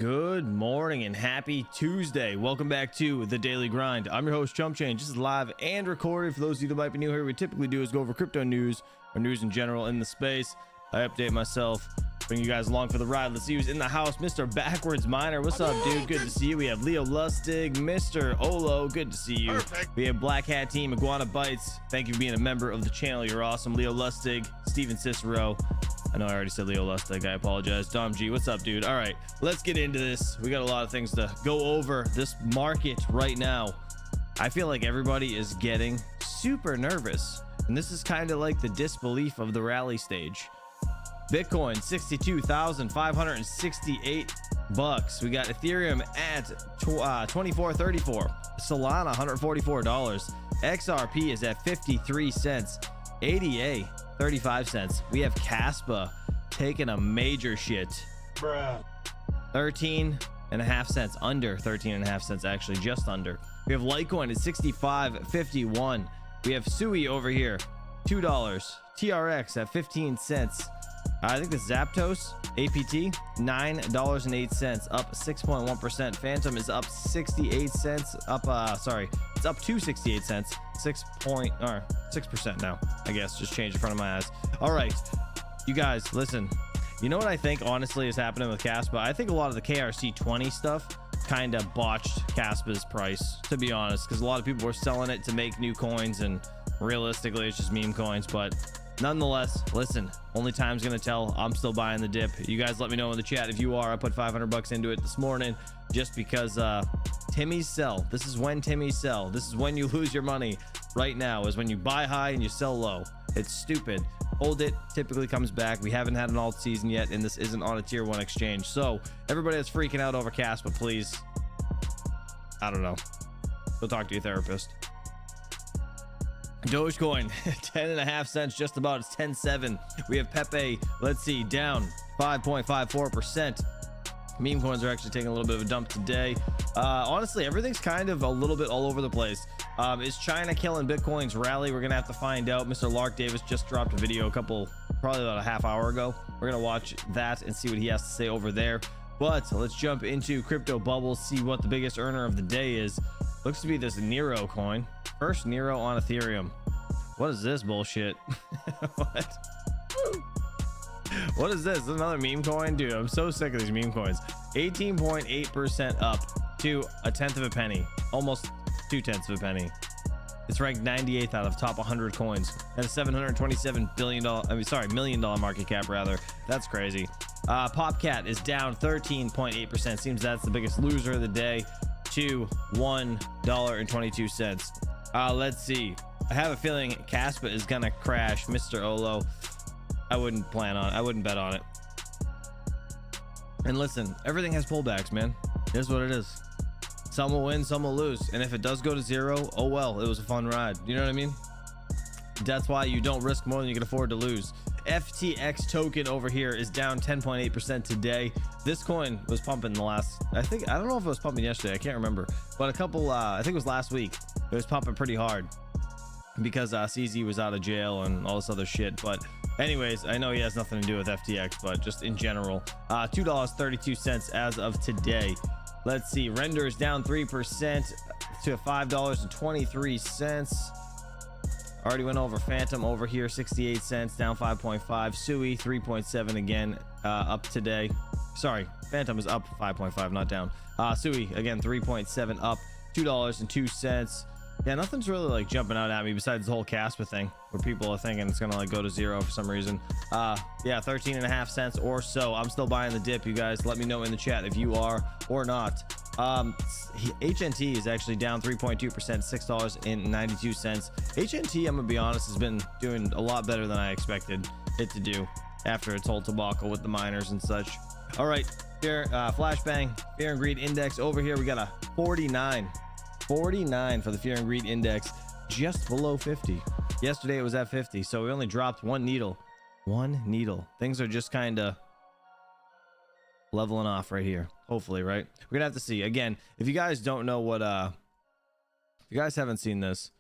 Good morning and happy Tuesday. Welcome back to the Daily Grind. I'm your host Chump Change. This is live and recorded. For those of you that might be new here, what we typically do is go over crypto news or news in general in the space. I update myself, bring you guys along for the ride. Let's see who's in the house. Mr. Backwards Miner, what's up, dude? Good to see you. We have Leo Lustig, Mr. Olo, good to see you. Perfect. We have Black Hat Team, Iguana Bites, thank you for being a member of the channel. You're awesome. Leo Lustig, Steven Cicero, I know I already said Leo Lustig, I apologize. Dom G, what's up, dude? All right, let's get into this. We got a lot of things to go over. This market right now, I feel like everybody is getting super nervous, and this is kind of like the disbelief of the rally stage. Bitcoin 62,568 bucks. We got Ethereum at 2434, Solana $144, XRP is at 53 cents, ADA 35 cents. We have Caspa taking a major shit, Bruh. 13.5 cents, under 13.5 cents, actually just under. We have Litecoin at 65.51. We have Sui over here, $2. TRX at 15 cents. I think the Zapdos APT $9.08, up 6.1%. Phantom is up 68 cents, up it's up to 68 cents, 6% now, I guess, just changed in front of my eyes. All right, you guys, listen, you know what I think honestly is happening with Caspa? I think a lot of the KRC20 stuff kind of botched Caspa's price, to be honest, because a lot of people were selling it to make new coins, and realistically it's just meme coins. But nonetheless, listen, only time's gonna tell. I'm still buying the dip. You guys let me know in the chat if you are. I put 500 bucks into it this morning just because Timmy's sell. This is when Timmy's sell. This is when you lose your money. Right now is when you buy high and you sell low. It's stupid. Hold it, typically comes back. We haven't had an alt season yet, and this isn't on a tier 1 exchange. So everybody that's freaking out over Caspa, please, I don't know, go talk to your therapist. Dogecoin 10.5 cents, just about. It's 10.7. We have Pepe, let's see, down 5.54%. Meme coins are actually taking a little bit of a dump today. Honestly, everything's kind of a little bit all over the place. Is China killing Bitcoin's rally? We're gonna have to find out. Mr. Lark Davis just dropped a video probably about a half hour ago. We're gonna watch that and see what he has to say over there. But let's jump into crypto bubbles, see what the biggest earner of the day is. Looks to be this Nero coin. First Nero on Ethereum. What is this bullshit? What is this? Another meme coin? Dude, I'm so sick of these meme coins. 18.8% up to a tenth of a penny, almost 2/10 of a penny. It's ranked 98th out of top 100 coins at a $727 million market cap, rather. That's crazy. Popcat is down 13.8%. Seems that's the biggest loser of the day, to $1.22. Let's see. I have a feeling Caspa is gonna crash. Mr. Olo, I wouldn't bet on it. And listen, everything has pullbacks, man. Here's what it is. Some will win, some will lose, and if it does go to zero, oh well, it was a fun ride. You know what I mean? That's why you don't risk more than you can afford to lose. FTX token over here is down 10.8% today. This coin was pumping the last, I don't know if it was pumping yesterday, I can't remember, but I think it was last week. It was pumping pretty hard because CZ was out of jail and all this other shit. But anyways, I know he has nothing to do with FTX, but just in general, $2.32 as of today. Let's see, Render is down 3% to $5.23. Already went over Phantom over here, 68 cents, down 5.5. Sui 3.7 again, up today. Sorry, Phantom is up 5.5, not down. Sui again 3.7 up, $2.02. Yeah, nothing's really like jumping out at me besides the whole Caspa thing, where people are thinking it's gonna like go to zero for some reason. Yeah, 13.5 cents or so. I'm still buying the dip. You guys let me know in the chat if you are or not. HNT is actually down 3.2%, $6.92. HNT, I'm gonna be honest, has been doing a lot better than I expected it to do after its whole debacle with the miners and such. All right, here, flashbang, fear and greed index over here. We got a 49 for the fear and greed index, just below 50. Yesterday it was at 50, so we only dropped one needle. Things are just kind of leveling off right here, hopefully, right? We're gonna have to see. Again, if you guys don't know what if you guys haven't seen this,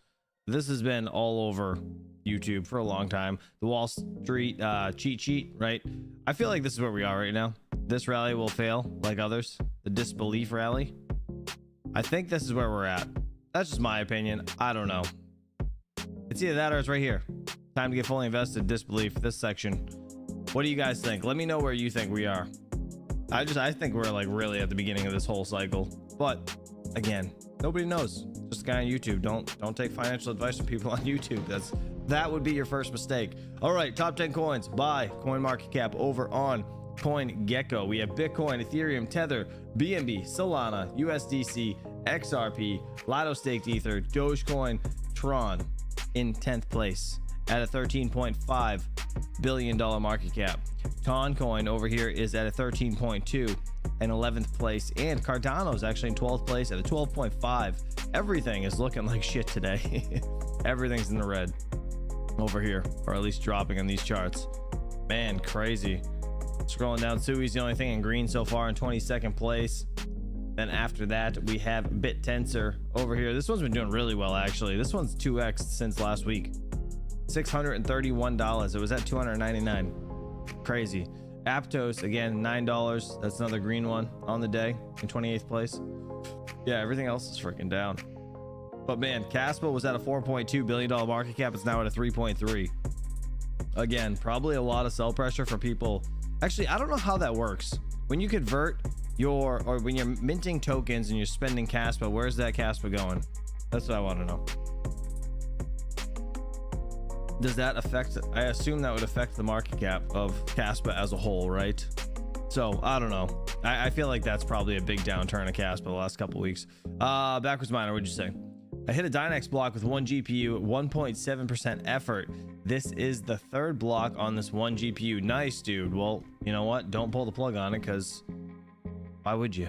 this has been all over YouTube for a long time. The Wall Street cheat sheet, right? I feel like this is where we are right now. This rally will fail like others. The disbelief rally. I think this is where we're at. That's just my opinion. I don't know. It's either that or it's right here. Time to get fully invested. Disbelief. This section. What do you guys think? Let me know where you think we are. I think we're like really at the beginning of this whole cycle. But again, nobody knows. Just a guy on YouTube. Don't take financial advice from people on YouTube. That would be your first mistake. All right, top 10 coins by coin market cap over on CoinGecko. We have Bitcoin, Ethereum, Tether, BNB, Solana, USDC, XRP, Lido Staked Ether, Dogecoin, Tron in 10th place at a $13.5 billion market cap. Toncoin over here is at a 13.2 and 11th place, and Cardano is actually in 12th place at a 12.5. Everything is looking like shit today. Everything's in the red over here, or at least dropping on these charts. Man, crazy. Scrolling down, Sui's the only thing in green so far in 22nd place. Then after that, we have BitTensor over here. This one's been doing really well, actually. This one's 2x since last week. $631. It was at $299. Crazy. Aptos, again, $9. That's another green one on the day in 28th place. Yeah, everything else is freaking down. But man, Caspa was at a $4.2 billion market cap. It's now at a 3.3. Again, probably a lot of sell pressure for people. Actually, I don't know how that works. When you convert or when you're minting tokens and you're spending Caspa, where's that Caspa going? That's what I want to know. Does that affect? I assume that would affect the market cap of Caspa as a whole, right? So I don't know. I feel like that's probably a big downturn of Caspa the last couple weeks. Backwards miner, what'd you say? I hit a Dynex block with one GPU at 1.7% effort. This is the third block on this one GPU. Nice, dude. Well, you know what? Don't pull the plug on it, because why would you?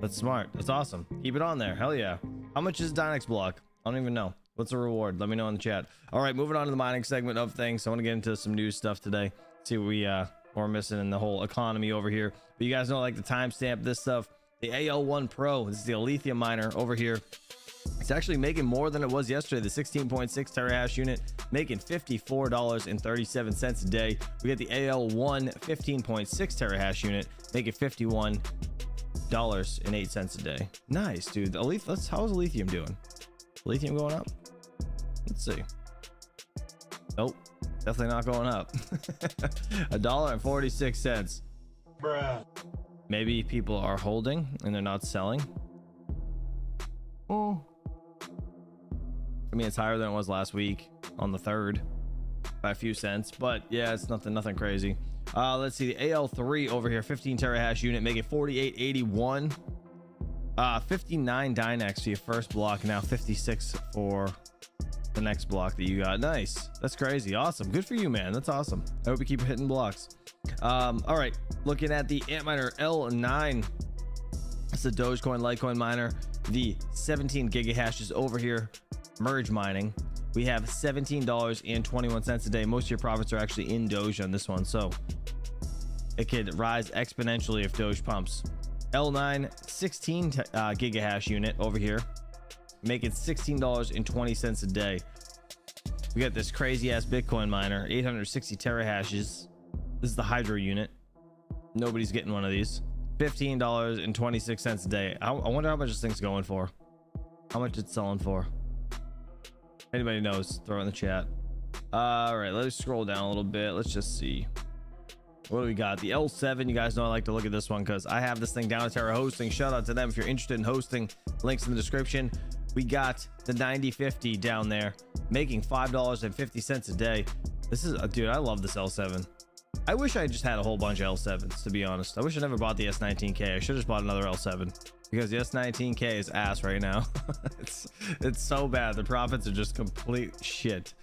That's smart. That's awesome. Keep it on there. Hell yeah. How much is a Dynex block? I don't even know. What's the reward? Let me know in the chat. All right, moving on to the mining segment of things. I want to get into some news stuff today. See what we're missing in the whole economy over here. But you guys know, like, the timestamp this stuff. The AL1 Pro. This is the lithium miner over here. It's actually making more than it was yesterday. The 16.6 terahash unit making $54.37 a day. We got the AL1 15.6 terahash unit making $51.08 a day. Nice, dude. How's lithium doing? Lithium going up? Let's see. Nope, definitely not going up. $1.46. Bruh. Maybe people are holding and they're not selling. Oh, I mean, it's higher than it was last week on the 3rd by a few cents, but yeah, it's nothing crazy. Let's see, the AL3 over here, 15 terahash unit, make it 48.81. 59 Dynex for your first block, now 56 for the next block that you got. Nice. That's crazy. Awesome. Good for you, man. That's awesome. I hope you keep hitting blocks. All right, looking at the Antminer L9. It's a Dogecoin Litecoin miner. The 17 gigahashes over here, merge mining. We have $17.21 a day. Most of your profits are actually in Doge on this one, so it could rise exponentially if Doge pumps. L9 16 gigahash unit over here, making $16.20 a day. We got this crazy ass Bitcoin miner, 860 terahashes. This is the Hydro unit. Nobody's getting one of these. $15.26 a day. I wonder how much this thing's going for. How much it's selling for. Anybody knows, throw it in the chat. All right, let's scroll down a little bit. Let's just see. What do we got? The L7. You guys know I like to look at this one because I have this thing down at Terra Hosting. Shout out to them if you're interested in hosting. Links in the description. We got the 9050 down there, making $5.50 a day. This is, dude, I love this L7. I wish I just had a whole bunch of L7s, to be honest. I wish I never bought the S19K. I should have just bought another L7 because the S19K is ass right now. it's so bad. The profits are just complete shit.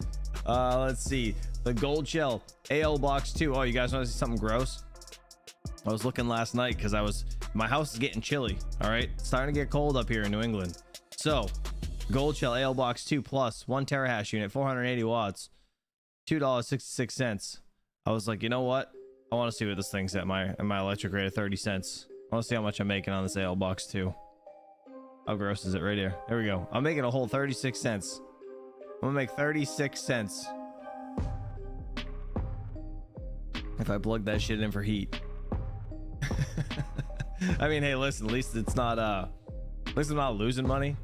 Let's see, the gold shell AL box 2. Oh, you guys want to see something gross? I was looking last night because my house is getting chilly. All right, it's starting to get cold up here in New England. So gold shell AL box 2 plus 1 terahash unit, 480 watts, $2.66. I was like, you know what, I want to see what this thing's at my electric rate of 30 cents. I want to see how much I'm making on this AL box 2. How gross is it? Right here. There we go. I'm making a whole 36 cents. I'm gonna make 36 cents if I plug that shit in for heat. I mean, hey, listen, at least it's not at least I'm not losing money,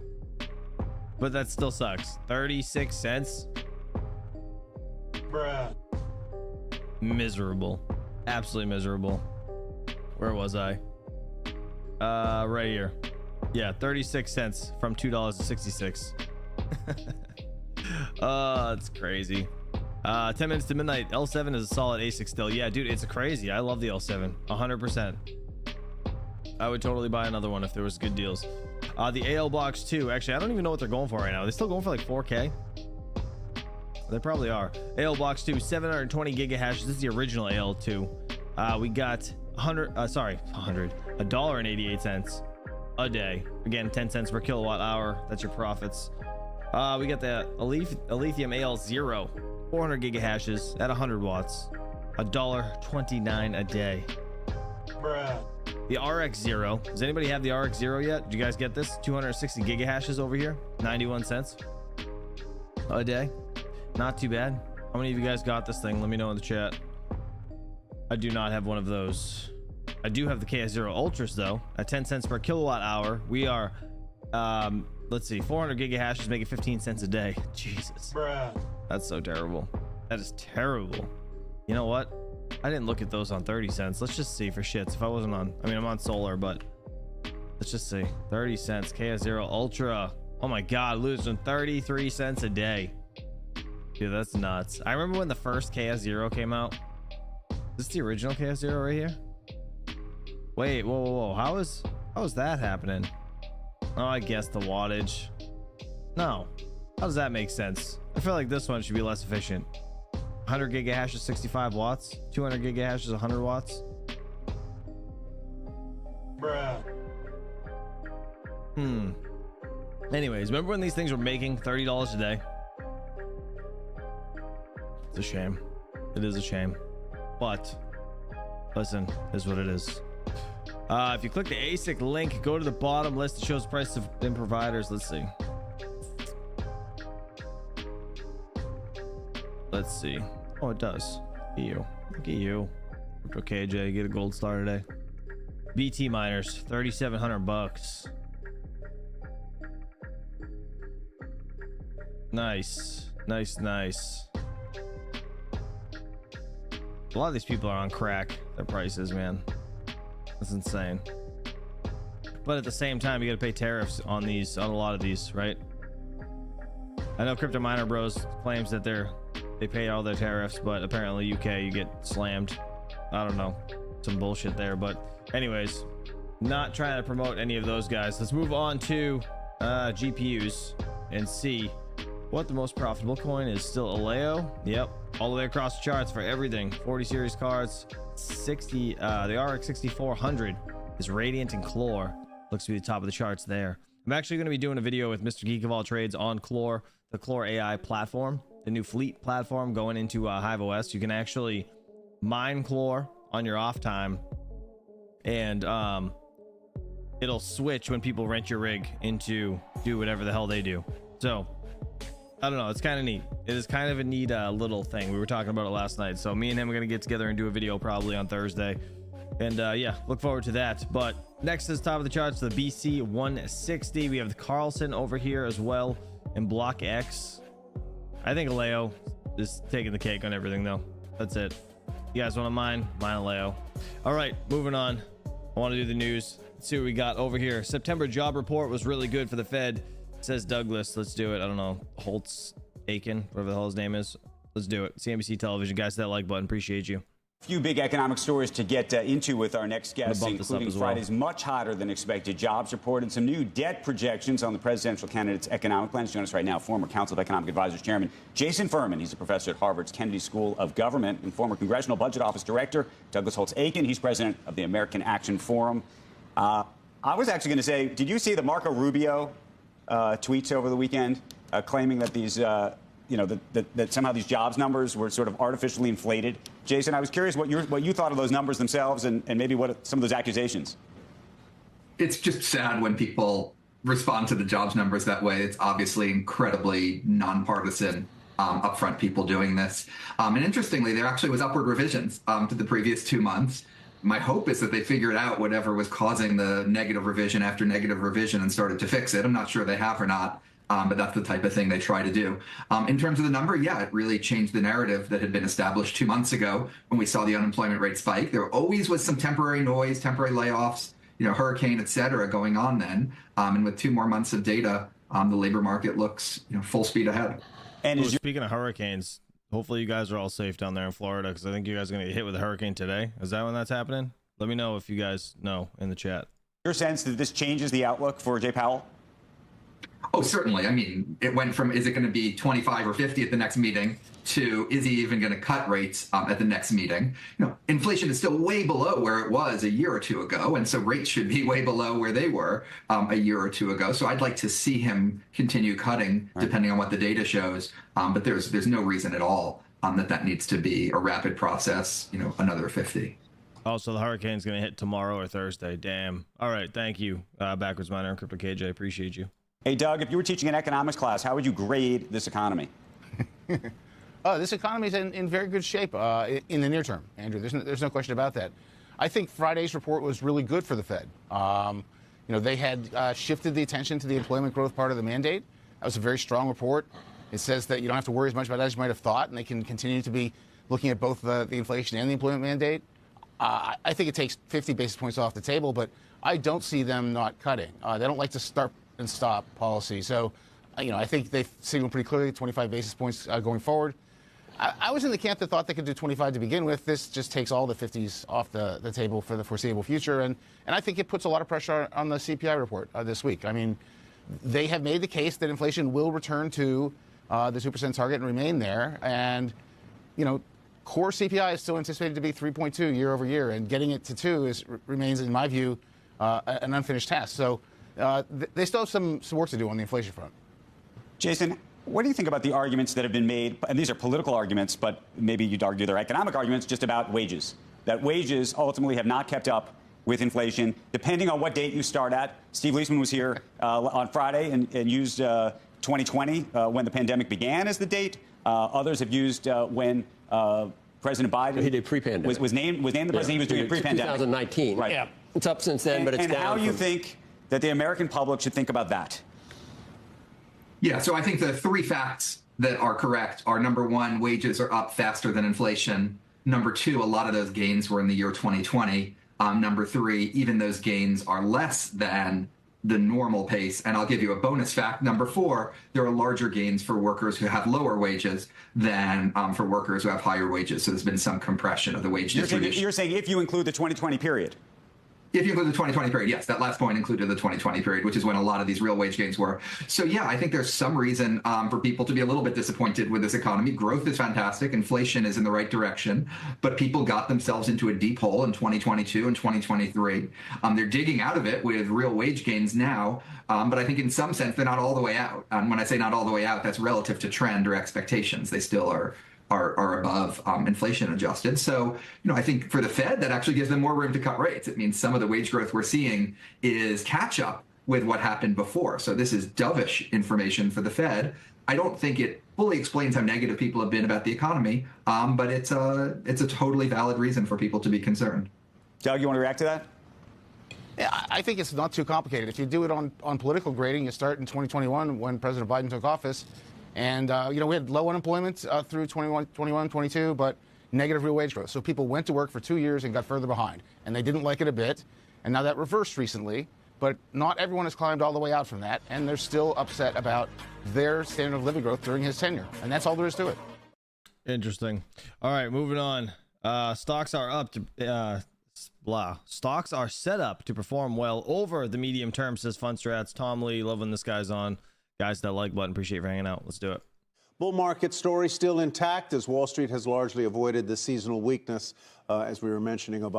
but that still sucks. 36 cents. Bruh. Miserable, absolutely miserable. Where was I? Right here. Yeah, 36 cents from $2.66. It's crazy. 10 minutes to midnight. L7 is a solid A6 still. Yeah, dude, it's crazy. I love the L7 100%. I would totally buy another one if there was good deals. The AL box 2, actually I don't even know what they're going for right now. Are they still going for like 4K? They probably are. AL box 2, 720 gigahash. This is the original AL2. We got $1.88 a day. Again, 10 cents per kilowatt hour. That's your profits. We got the Lithium AL0, 400 gigahashes at 100 watts, $1.29 a day. Bruh. The RX0, does anybody have the RX0 yet? Did you guys get this? 260 gigahashes over here, 91 cents a day. Not too bad. How many of you guys got this thing? Let me know in the chat. I do not have one of those. I do have the KS0 Ultras though, at 10 cents per kilowatt hour. We are let's see, 400 gigahashes making 15 cents a day. Jesus, Bruh. that's so terrible. That is terrible. You know what, I didn't look at those on 30 cents. Let's just see for shits. If I wasn't on, I mean, I'm on solar, but let's just see. 30 cents KS0 Ultra. Oh my god, losing 33 cents a day. Dude, that's nuts. I remember when the first KS0 came out. Is this the original KS0 right here? Wait, whoa. How is that happening? Oh, I guess the wattage. No. How does that make sense? I feel like this one should be less efficient. 100 gigahashes, 65 watts. 200 gigahashes, 100 watts. Bruh. Anyways, remember when these things were making $30 a day? It's a shame. It is a shame. But listen, is what it is. If you click the ASIC link, go to the bottom list. It shows prices of in providers. Let's see. Oh, it does. Look at you. Okay, Jay, get a gold star today. BT miners, 3,700 bucks. Nice. A lot of these people are on crack. Their prices, man. That's insane. But at the same time, you got to pay tariffs on a lot of these, right? I know Crypto Miner Bros claims that they pay all their tariffs, but apparently UK you get slammed. I don't know, some bullshit there. But anyways, not trying to promote any of those guys. Let's move on to GPUs and see what the most profitable coin is. Still Aleo. Yep, all the way across the charts for everything. 40 series cards, 60 the RX 6400 is Radiant and Clore. Looks to be the top of the charts there. I'm actually going to be doing a video with Mr. Geek of All Trades on Clore, the Clore AI platform, the new fleet platform going into Hive OS. You can actually mine Clore on your off time, and it'll switch when people rent your rig into do whatever the hell they do. So I don't know, it's kind of neat. It is kind of a neat little thing. We were talking about it last night, so me and him are gonna get together and do a video probably on Thursday, and yeah, look forward to that. But next is top of the charts, the BC 160. We have the Carlson over here as well in Block X. I think Aleo is taking the cake on everything though. That's it. You guys want to mine Aleo. All right, moving on. I want to do the news. Let's see what we got over here. September job report was really good for the Fed, says Douglas. Let's do it. I don't know, Holtz, Aiken, whatever the hell his name is. Let's do it. CNBC television, guys, that like button, appreciate you. Few big economic stories to get into with our next guest, including Friday's much hotter than expected jobs report and some new debt projections on the presidential candidate's economic plans. Join us right now, former Council of Economic Advisors Chairman Jason Furman. He's a professor at Harvard's Kennedy School of Government, and former Congressional Budget Office Director Douglas Holtz Aiken. He's president of the American Action Forum. I was actually going to say, did you see the Marco Rubio tweets over the weekend claiming that these that somehow these jobs numbers were sort of artificially inflated? Jason, I was curious what you thought of those numbers themselves, and maybe what some of those accusations. It's just sad when people respond to the jobs numbers that way. It's obviously incredibly nonpartisan. upfront people doing this. And interestingly, there actually was upward revisions to the previous 2 months. My hope is that they figured out whatever was causing the negative revision after negative revision and started to fix it. I'm not sure they have or not, but that's the type of thing they try to do. In terms of the number, yeah, it really changed the narrative that had been established 2 months ago when we saw the unemployment rate spike. There always was some temporary noise, temporary layoffs, hurricane, et cetera, going on then. And with 2 more months of data, the labor market looks full speed ahead. And speaking of hurricanes, hopefully you guys are all safe down there in Florida, because I think you guys are going to get hit with a hurricane today. Is that when that's happening? Let me know if you guys know in the chat. Your sense that this changes the outlook for Jay Powell? Oh, certainly. I mean, it went from, is it going to be 25 or 50 at the next meeting, to is he even going to cut rates at the next meeting? Inflation is still way below where it was a year or two ago, and so rates should be way below where they were a year or two ago. So I'd like to see him continue cutting, depending on what the data shows. But there's no reason at all that needs to be a rapid process. Another 50. Oh, so the hurricane's going to hit tomorrow or Thursday. Damn. All right. Thank you. Backwards Miner and Crypto KJ. Appreciate you. Hey, Doug, if you were teaching an economics class, how would you grade this economy? This economy is in very good shape in the near term, Andrew. There's no question about that. I think Friday's report was really good for the Fed. They had shifted the attention to the employment growth part of the mandate. That was a very strong report. It says that you don't have to worry as much about it as you might have thought, and they can continue to be looking at both the inflation and the employment mandate. I think it takes 50 basis points off the table, but I don't see them not cutting. They don't like to start and stop policy. So, I think they've signaled pretty clearly 25 basis points going forward. I was in the camp that thought they could do 25 to begin with. This just takes all the 50s off the table for the foreseeable future. And I think it puts a lot of pressure on the CPI report this week. I mean, they have made the case that inflation will return to the 2% target and remain there. And, core CPI is still anticipated to be 3.2 year over year. And getting it to 2 remains, in my view, an unfinished task. So they still have some work to do on the inflation front. Jason, what do you think about the arguments that have been made? And these are political arguments, but maybe you'd argue they're economic arguments just about wages. That wages ultimately have not kept up with inflation, depending on what date you start at. Steve Leisman was here on Friday and used 2020 when the pandemic began as the date. Others have used when President Biden he did pre-pandemic. was named the president. He was doing it pre-pandemic. 2019. Right. Yeah. It's up since then, but it's down. And how you think that the American public should think about that? Yeah, so I think the 3 facts that are correct are, number 1, wages are up faster than inflation. Number 2, a lot of those gains were in the year 2020. Number 3, even those gains are less than the normal pace. And I'll give you a bonus fact. Number 4, there are larger gains for workers who have lower wages than for workers who have higher wages. So there's been some compression of the wage distribution. You're saying if you include the 2020 period? If you include the 2020 period, yes, that last point included the 2020 period, which is when a lot of these real wage gains were. So, yeah, I think there's some reason for people to be a little bit disappointed with this economy. Growth is fantastic. Inflation is in the right direction. But people got themselves into a deep hole in 2022 and 2023. They're digging out of it with real wage gains now. But I think in some sense, they're not all the way out. And when I say not all the way out, that's relative to trend or expectations. They still are above inflation adjusted. So, I think for the Fed, that actually gives them more room to cut rates. It means some of the wage growth we're seeing is catch up with what happened before. So this is dovish information for the Fed. I don't think it fully explains how negative people have been about the economy, but it's a totally valid reason for people to be concerned. Doug, you want to react to that? Yeah, I think it's not too complicated. If you do it on political grading, you start in 2021 when President Biden took office. And, we had low unemployment through 21, 22, but negative real wage growth. So people went to work for 2 years and got further behind. And they didn't like it a bit. And now that reversed recently. But not everyone has climbed all the way out from that. And they're still upset about their standard of living growth during his tenure. And that's all there is to it. Interesting. All right, moving on. Stocks are up to... Stocks are set up to perform well over the medium term, says FundStrats. Tom Lee, loving this guy's on. Guys, that like button. Appreciate you for hanging out. Let's do it. Bull market story still intact as Wall Street has largely avoided the seasonal weakness as we were mentioning, of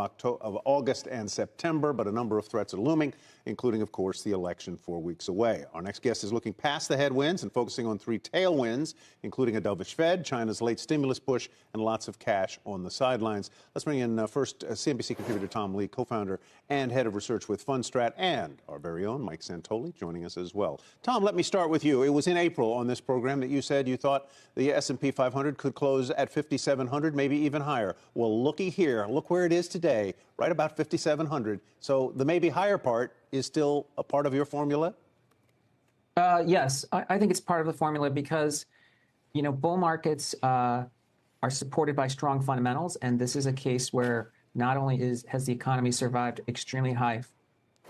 August and September, but a number of threats are looming, including, of course, the election 4 weeks away. Our next guest is looking past the headwinds and focusing on 3 tailwinds, including a dovish Fed, China's late stimulus push, and lots of cash on the sidelines. Let's bring in first CNBC contributor Tom Lee, co-founder and head of research with Fundstrat, and our very own Mike Santoli joining us as well. Tom, let me start with you. It was in April on this program that you said you thought the S&P 500 could close at 5,700, maybe even higher. Well, looky here. Look where it is today, right about 5,700. So the maybe higher part is still a part of your formula? Yes, I think it's part of the formula because, you know, bull markets are supported by strong fundamentals. And this is a case where not only has the economy survived extremely high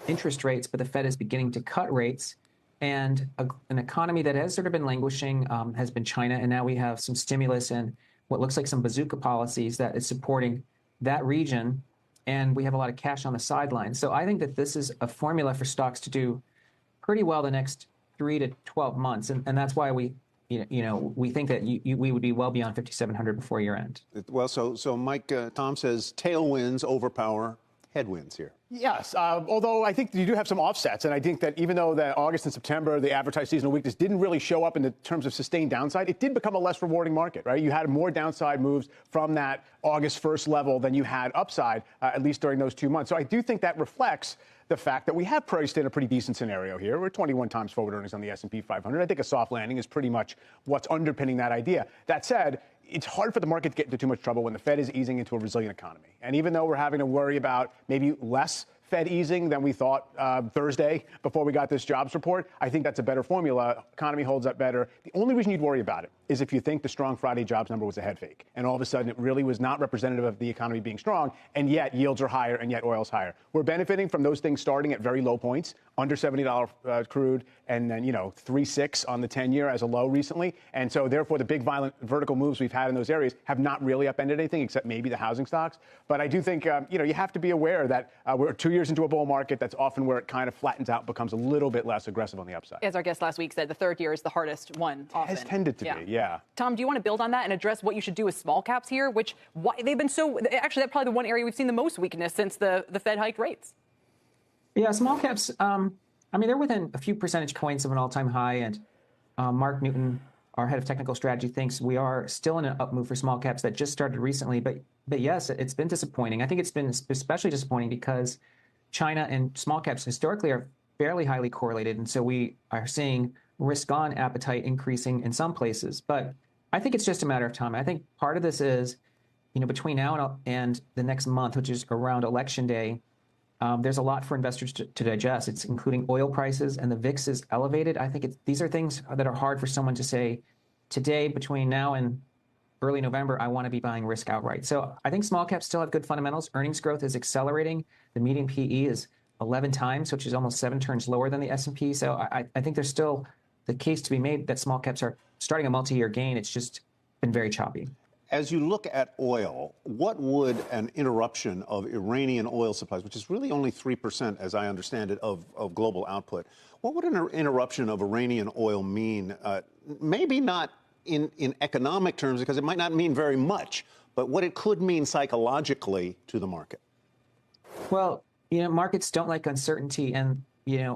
interest rates, but the Fed is beginning to cut rates. And an economy that has sort of been languishing has been China. And now we have some stimulus and what looks like some bazooka policies that is supporting that region. And we have a lot of cash on the sidelines. So I think that this is a formula for stocks to do pretty well the next 3 to 12 months. And that's why we think that we would be well beyond 5,700 before year end. Well, so Mike, Tom says tailwinds overpower headwinds here. Yes, although I think you do have some offsets. And I think that even though that August and September, the advertised seasonal weakness didn't really show up in the terms of sustained downside, it did become a less rewarding market, right? You had more downside moves from that August 1st level than you had upside, at least during those 2 months. So I do think that reflects the fact that we have priced in a pretty decent scenario here. We're 21 times forward earnings on the S&P 500. I think a soft landing is pretty much what's underpinning that idea. That said, it's hard for the market to get into too much trouble when the Fed is easing into a resilient economy. And even though we're having to worry about maybe less Fed easing than we thought Thursday before we got this jobs report, I think that's a better formula. Economy holds up better. The only reason you'd worry about it is if you think the strong Friday jobs number was a head fake. And all of a sudden, it really was not representative of the economy being strong, and yet yields are higher, and yet oil's higher. We're benefiting from those things starting at very low points, under $70 crude, and then, 3.6 on the 10-year as a low recently. And so, therefore, the big violent vertical moves we've had in those areas have not really upended anything, except maybe the housing stocks. But I do think, you have to be aware that we're 2 years into a bull market. That's often where it kind of flattens out, becomes a little bit less aggressive on the upside. As our guest last week said, the third year is the hardest one. Often. Has tended to be, yeah. Tom, do you want to build on that and address what you should do with small caps here, why they've been so, actually, that's probably the one area we've seen the most weakness since the Fed hiked rates. Yeah, small caps, they're within a few percentage points of an all-time high. And Mark Newton, our head of technical strategy, thinks we are still in an up move for small caps that just started recently. But yes, it's been disappointing. I think it's been especially disappointing because China and small caps historically are fairly highly correlated. And so we are seeing risk-on appetite increasing in some places. But I think it's just a matter of time. I think part of this is, between now and the next month, which is around Election Day, there's a lot for investors to digest. It's including oil prices, and the VIX is elevated. I think these are things that are hard for someone to say today, between now and early November, I want to be buying risk outright. So I think small caps still have good fundamentals. Earnings growth is accelerating. The median PE is 11 times, which is almost 7 turns lower than the S&P. So I think there's still the case to be made that small caps are starting a multi-year gain. It's just been very choppy. As you look at oil, what would an interruption of Iranian oil supplies, which is really only 3%, as I understand it, of global output, what would an interruption of Iranian oil mean? Maybe not in economic terms, because it might not mean very much, but what it could mean psychologically to the market. Well, markets don't like uncertainty, and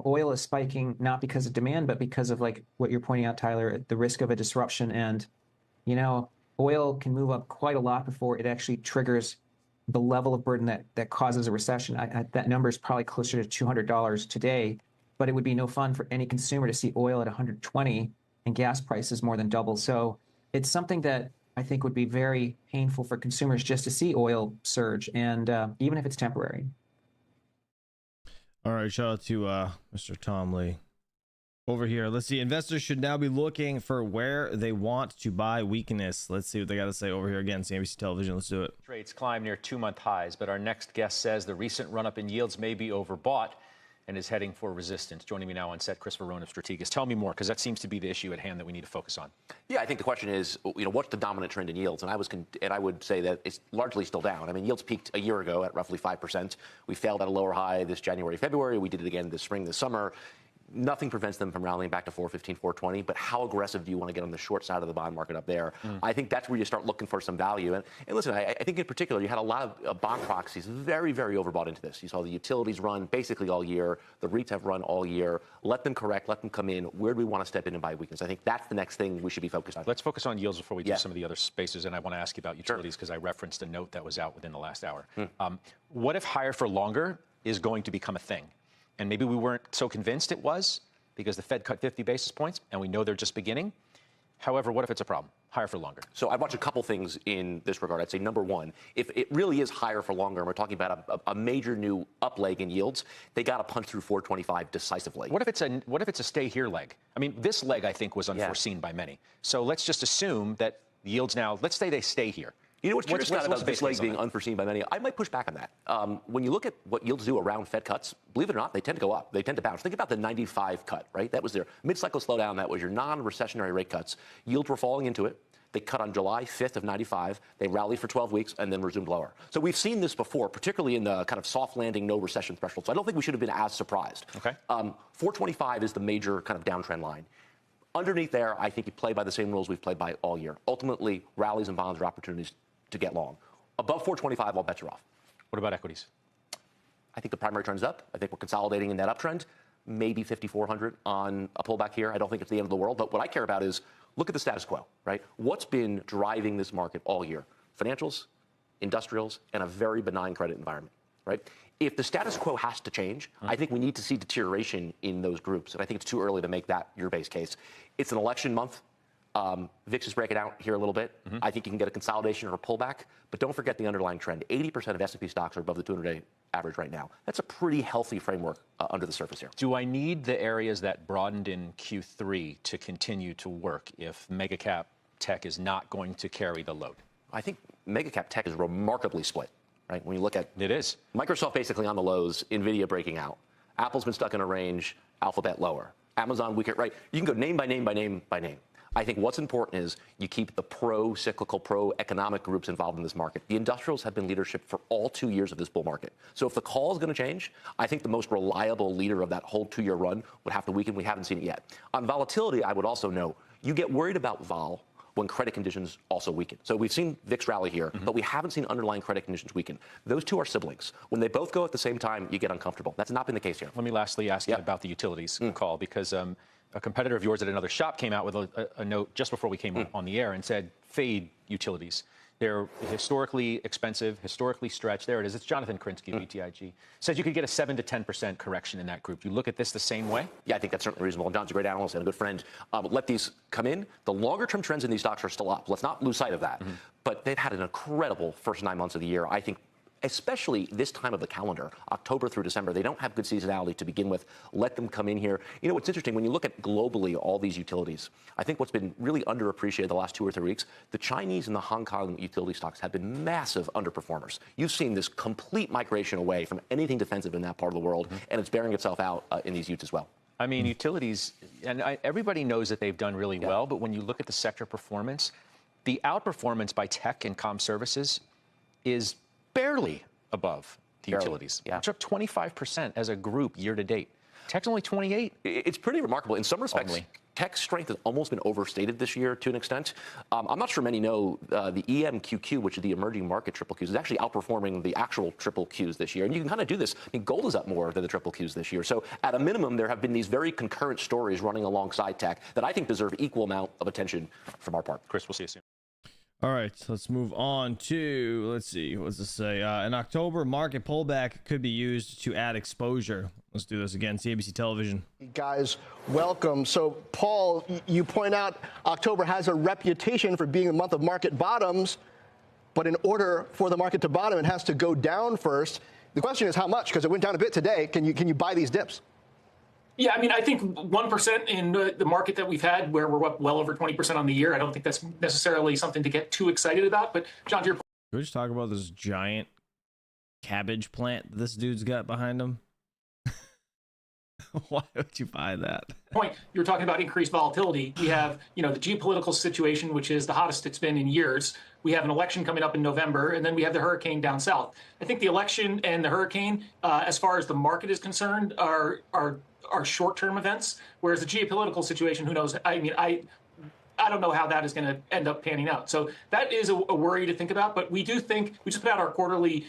oil is spiking not because of demand, but because of like what you're pointing out, Tyler, the risk of a disruption. And, oil can move up quite a lot before it actually triggers the level of burden that causes a recession. That number is probably closer to $200 today, but it would be no fun for any consumer to see oil at 120 and gas prices more than double. So it's something that I think would be very painful for consumers just to see oil surge, and even if it's temporary. All right, shout out to Mr. Tom Lee. Over here, let's see. Investors should now be looking for where they want to buy weakness. Let's see what they got to say over here. Again, CNBC Television. Let's do it. Rates climb near 2-month highs, but our next guest says the recent run-up in yields may be overbought and is heading for resistance. Joining me now on set, Chris Verone of Strategas. Tell me more, because that seems to be the issue at hand that we need to focus on. Yeah, I think the question is, what's the dominant trend in yields? And I would say that it's largely still down. I mean, yields peaked a year ago at roughly 5%. We failed at a lower high this January, February. We did it again this spring, this summer. nothing prevents them from rallying back to 415, 420, but how aggressive do you want to get on the short side of the bond market up there? I think that's where you start looking for some value. And listen, I think in particular, you had a lot of bond proxies very, very overbought into this. You saw the utilities run basically all year. The REITs have run all year. Let them correct, let them come in. Where do we want to step in and buy weakness? I think that's the next thing we should be focused on. Let's focus on yields before we do some of the other spaces, and I want to ask you about utilities because I referenced a note that was out within the last hour. What if higher for longer is going to become a thing? And maybe we weren't so convinced it was because the Fed cut 50 basis points, and we know they're just beginning. However, what if it's a problem? Higher for longer. So I'd watch a couple things in this regard. I'd say, number one, if it really is higher for longer, and we're talking about a major new up leg in yields, they got to punch through 425 decisively. What if it's a stay here leg? I mean, this leg, I think, was unforeseen by many. So let's just assume that yields now, let's say they stay here. You know what's curious about this leg being unforeseen by many? I might push back on that. When you look at what yields do around Fed cuts, believe it or not, they tend to go up. They tend to bounce. Think about the 95 cut, right? That was their mid-cycle slowdown. That was your non-recessionary rate cuts. Yields were falling into it. They cut on July 5th of 95. They rallied for 12 weeks and then resumed lower. So we've seen this before, particularly in the kind of soft landing, no recession threshold. So I don't think we should have been as surprised. Okay. 425 is the major kind of downtrend line. Underneath there, I think you play by the same rules we've played by all year. Ultimately, rallies and bonds are opportunities to get long. Above 425, all bets are off. What about equities? I think the primary trend is up. I think we're consolidating in that uptrend. Maybe 5,400 on a pullback here. I don't think it's the end of the world. But what I care about is look at the status quo, right? What's been driving this market all year? Financials, industrials, and a very benign credit environment, right? If the status quo has to change, I think we need to see deterioration in those groups. And I think it's too early to make that your base case. It's an election month. VIX is breaking out here a little bit. I think you can get a consolidation or a pullback, but don't forget the underlying trend. 80% of S&P stocks are above the 200-day average right now. That's a pretty healthy framework under the surface here. Do I need the areas that broadened in Q3 to continue to work if mega cap tech is not going to carry the load? I think mega cap tech is remarkably split, right? When you look at it is Microsoft basically on the lows, Nvidia breaking out, Apple's been stuck in a range, Alphabet lower, Amazon weaker, right? You can go name by name by name by name. I think what's important is you keep the pro-cyclical, pro-economic groups involved in this market. The industrials have been leadership for all 2 years of this bull market. So if the call is going to change, I think the most reliable leader of that whole 2-year run would have to weaken. We haven't seen it yet. On volatility, I would also know you get worried about vol when credit conditions also weaken. So we've seen VIX rally here, but we haven't seen underlying credit conditions weaken. Those two are siblings. When they both go at the same time, you get uncomfortable. That's not been the case here. Let me lastly ask you about the utilities call, because a competitor of yours at another shop came out with a note just before we came on the air and said, fade utilities. They're historically expensive, historically stretched. There it is. It's Jonathan Krinsky of BTIG. Says you could get a 7 to 10% correction in that group. You look at this the same way? Yeah, I think that's certainly reasonable. And John's a great analyst and a good friend. Let these come in. The longer-term trends in these stocks are still up. Let's not lose sight of that. But they've had an incredible first 9 months of the year. I think especially this time of the calendar, October through December, they don't have good seasonality to begin with. Let them come in here. You know, what's interesting, when you look at globally all these utilities, I think what's been really underappreciated the last 2 or 3 weeks, the Chinese and the Hong Kong utility stocks have been massive underperformers. You've seen this complete migration away from anything defensive in that part of the world, and it's bearing itself out in these utes as well. I mean, utilities, and everybody knows that they've done really well, but when you look at the sector performance, the outperformance by tech and comm services is barely above the utilities. It's up 25% as a group year to date. Tech's only 28. It's pretty remarkable. In some respects, tech's strength has almost been overstated this year to an extent. I'm not sure many know the EMQQ, which is the emerging market triple Qs, is actually outperforming the actual triple Qs this year. And you can kind of do this. I mean, gold is up more than the triple Qs this year. So at a minimum, there have been these very concurrent stories running alongside tech that I think deserve equal amount of attention from our part. Chris, we'll see you soon. All right, so let's move on to, let's see, what does this say? In October, market pullback could be used to add exposure. Let's do this again, CNBC Television. Guys, welcome. So, Paul, you point out October has a reputation for being a month of market bottoms, but in order for the market to bottom, it has to go down first. The question is how much, because it went down a bit today. Can you buy these dips? Yeah, I mean, I think 1% in the market that we've had, where we're up well over 20% on the year, I don't think that's necessarily something to get too excited about. But, John, to your point. Can we just talk about this giant cabbage plant this dude's got behind him? Why would you buy that? Point, you were talking about increased volatility. We have, the geopolitical situation, which is the hottest it's been in years. We have an election coming up in November, and then we have the hurricane down south. I think the election and the hurricane, as far as the market is concerned, are are short-term events, whereas the geopolitical situation, who knows? I mean, I don't know how that is going to end up panning out. So that is a worry to think about. But we do think we just put out our quarterly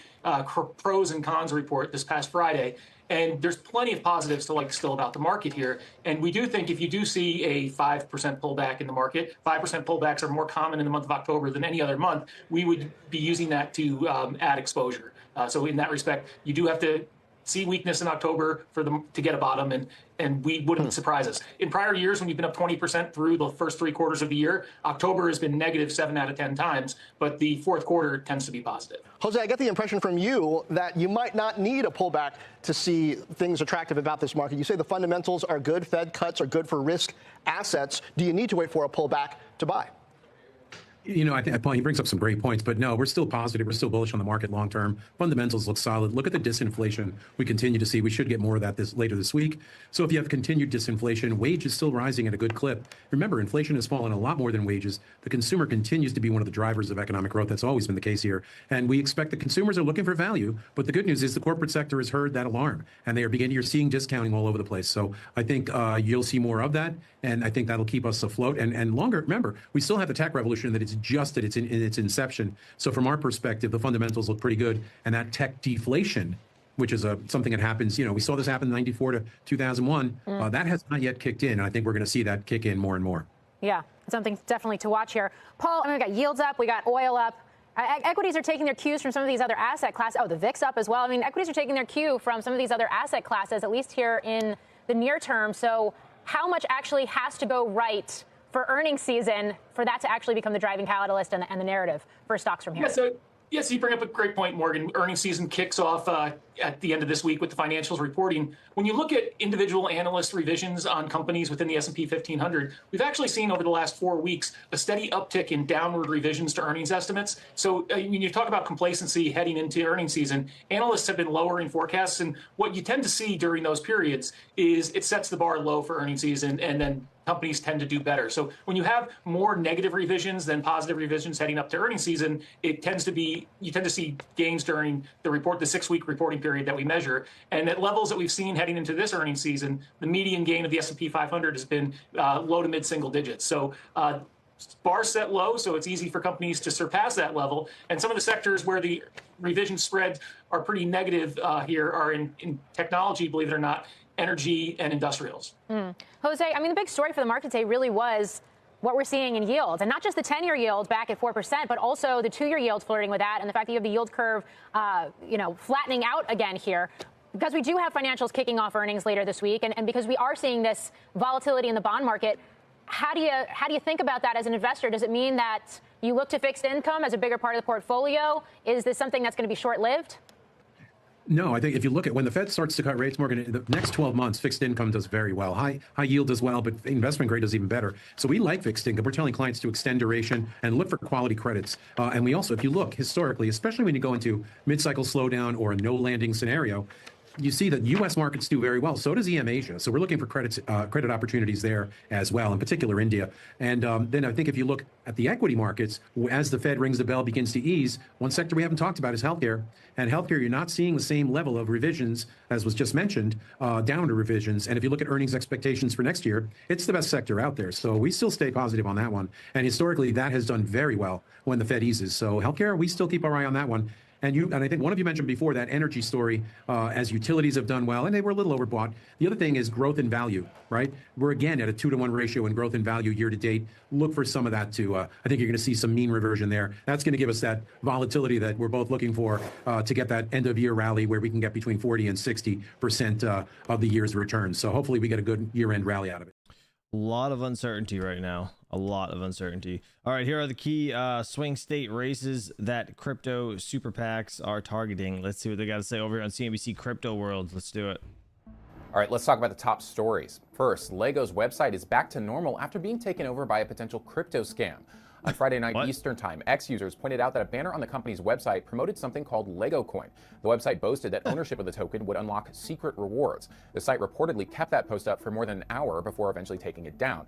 pros and cons report this past Friday. And there's plenty of positives to like still about the market here. And we do think if you do see a 5% pullback in the market, 5% pullbacks are more common in the month of October than any other month, we would be using that to add exposure. So in that respect, you do have to see weakness in October for them to get a bottom, and we wouldn't surprise us. In prior years, when you've been up 20% through the first 3 quarters of the year, October has been negative 7 out of 10 times, but the fourth quarter tends to be positive. Jose, I get the impression from you that you might not need a pullback to see things attractive about this market. You say the fundamentals are good, Fed cuts are good for risk assets. Do you need to wait for a pullback to buy? You know, I think Paul, he brings up some great points, but no, we're still positive. We're still bullish on the market long term. Fundamentals look solid. Look at the disinflation we continue to see. We should get more of that later this week. So if you have continued disinflation, wage is still rising at a good clip. Remember, inflation has fallen a lot more than wages. The consumer continues to be one of the drivers of economic growth. That's always been the case here. And we expect the consumers are looking for value. But the good news is the corporate sector has heard that alarm, and they are you're seeing discounting all over the place. So I think you'll see more of that. And I think that'll keep us afloat and longer. Remember, we still have the tech revolution that it's just at in its inception. So from our perspective, the fundamentals look pretty good. And that tech deflation, which is something that happens, you know, we saw this happen in 94 to 2001. That has not yet kicked in. And I think we're going to see that kick in more and more. Yeah, something definitely to watch here. Paul, I mean, we got yields up, we got oil up. Equities are taking their cues from some of these other asset classes. Oh, the VIX up as well. I mean, equities are taking their cue from some of these other asset classes, at least here in the near term. So how much actually has to go right for earnings season for that to actually become the driving catalyst and the narrative for stocks from here? Yes, you bring up a great point, Morgan. Earnings season kicks off at the end of this week with the financials reporting. When you look at individual analyst revisions on companies within the S&P 1500, we've actually seen over the last 4 weeks a steady uptick in downward revisions to earnings estimates. So when you talk about complacency heading into earnings season, analysts have been lowering forecasts. And what you tend to see during those periods is it sets the bar low for earnings season, and then companies tend to do better. So when you have more negative revisions than positive revisions heading up to earnings season, you tend to see gains during the 6-week reporting period that we measure. And at levels that we've seen heading into this earnings season, the median gain of the S&P 500 has been low to mid single digits. So bar set low, so it's easy for companies to surpass that level. And some of the sectors where the revision spreads are pretty negative here are in technology, believe it or not, energy and industrials. Jose, I mean, the big story for the market today really was what we're seeing in yields, and not just the 10-year yield back at 4%, but also the 2-year yield flirting with that, and the fact that you have the yield curve, flattening out again here. Because we do have financials kicking off earnings later this week, and because we are seeing this volatility in the bond market, how do you think about that as an investor? Does it mean that you look to fixed income as a bigger part of the portfolio? Is this something that's going to be short-lived? No, I think if you look at when the Fed starts to cut rates, Morgan, the next 12 months, fixed income does very well. High yield does well, but investment grade does even better. So we like fixed income. We're telling clients to extend duration and look for quality credits. And we also, if you look historically, especially when you go into mid-cycle slowdown or a no landing scenario, you see that U.S. markets do very well. So does EM Asia. So we're looking for credit opportunities there as well, in particular India. And then I think if you look at the equity markets, as the Fed rings the bell, begins to ease, one sector we haven't talked about is healthcare. And healthcare, you're not seeing the same level of revisions, as was just mentioned, downward revisions. And if you look at earnings expectations for next year, it's the best sector out there. So we still stay positive on that one. And historically, that has done very well when the Fed eases. So healthcare, we still keep our eye on that one. And I think one of you mentioned before that energy story, as utilities have done well, and they were a little overbought. The other thing is growth in value, right? We're again at a 2-to-1 ratio in growth in value year to date. Look for some of that too. I think you're going to see some mean reversion there. That's going to give us that volatility that we're both looking for to get that end of year rally where we can get between 40 and 60% of the year's returns. So hopefully we get a good year end rally out of it. A lot of uncertainty right now. A lot of uncertainty. All right, here are the key swing state races that crypto super PACs are targeting. Let's see what they got to say over here on CNBC Crypto World. Let's do it. All right, let's talk about the top stories. First, Lego's website is back to normal after being taken over by a potential crypto scam. On Friday night Eastern Time, X users pointed out that a banner on the company's website promoted something called Lego Coin. The website boasted that ownership of the token would unlock secret rewards. The site reportedly kept that post up for more than an hour before eventually taking it down.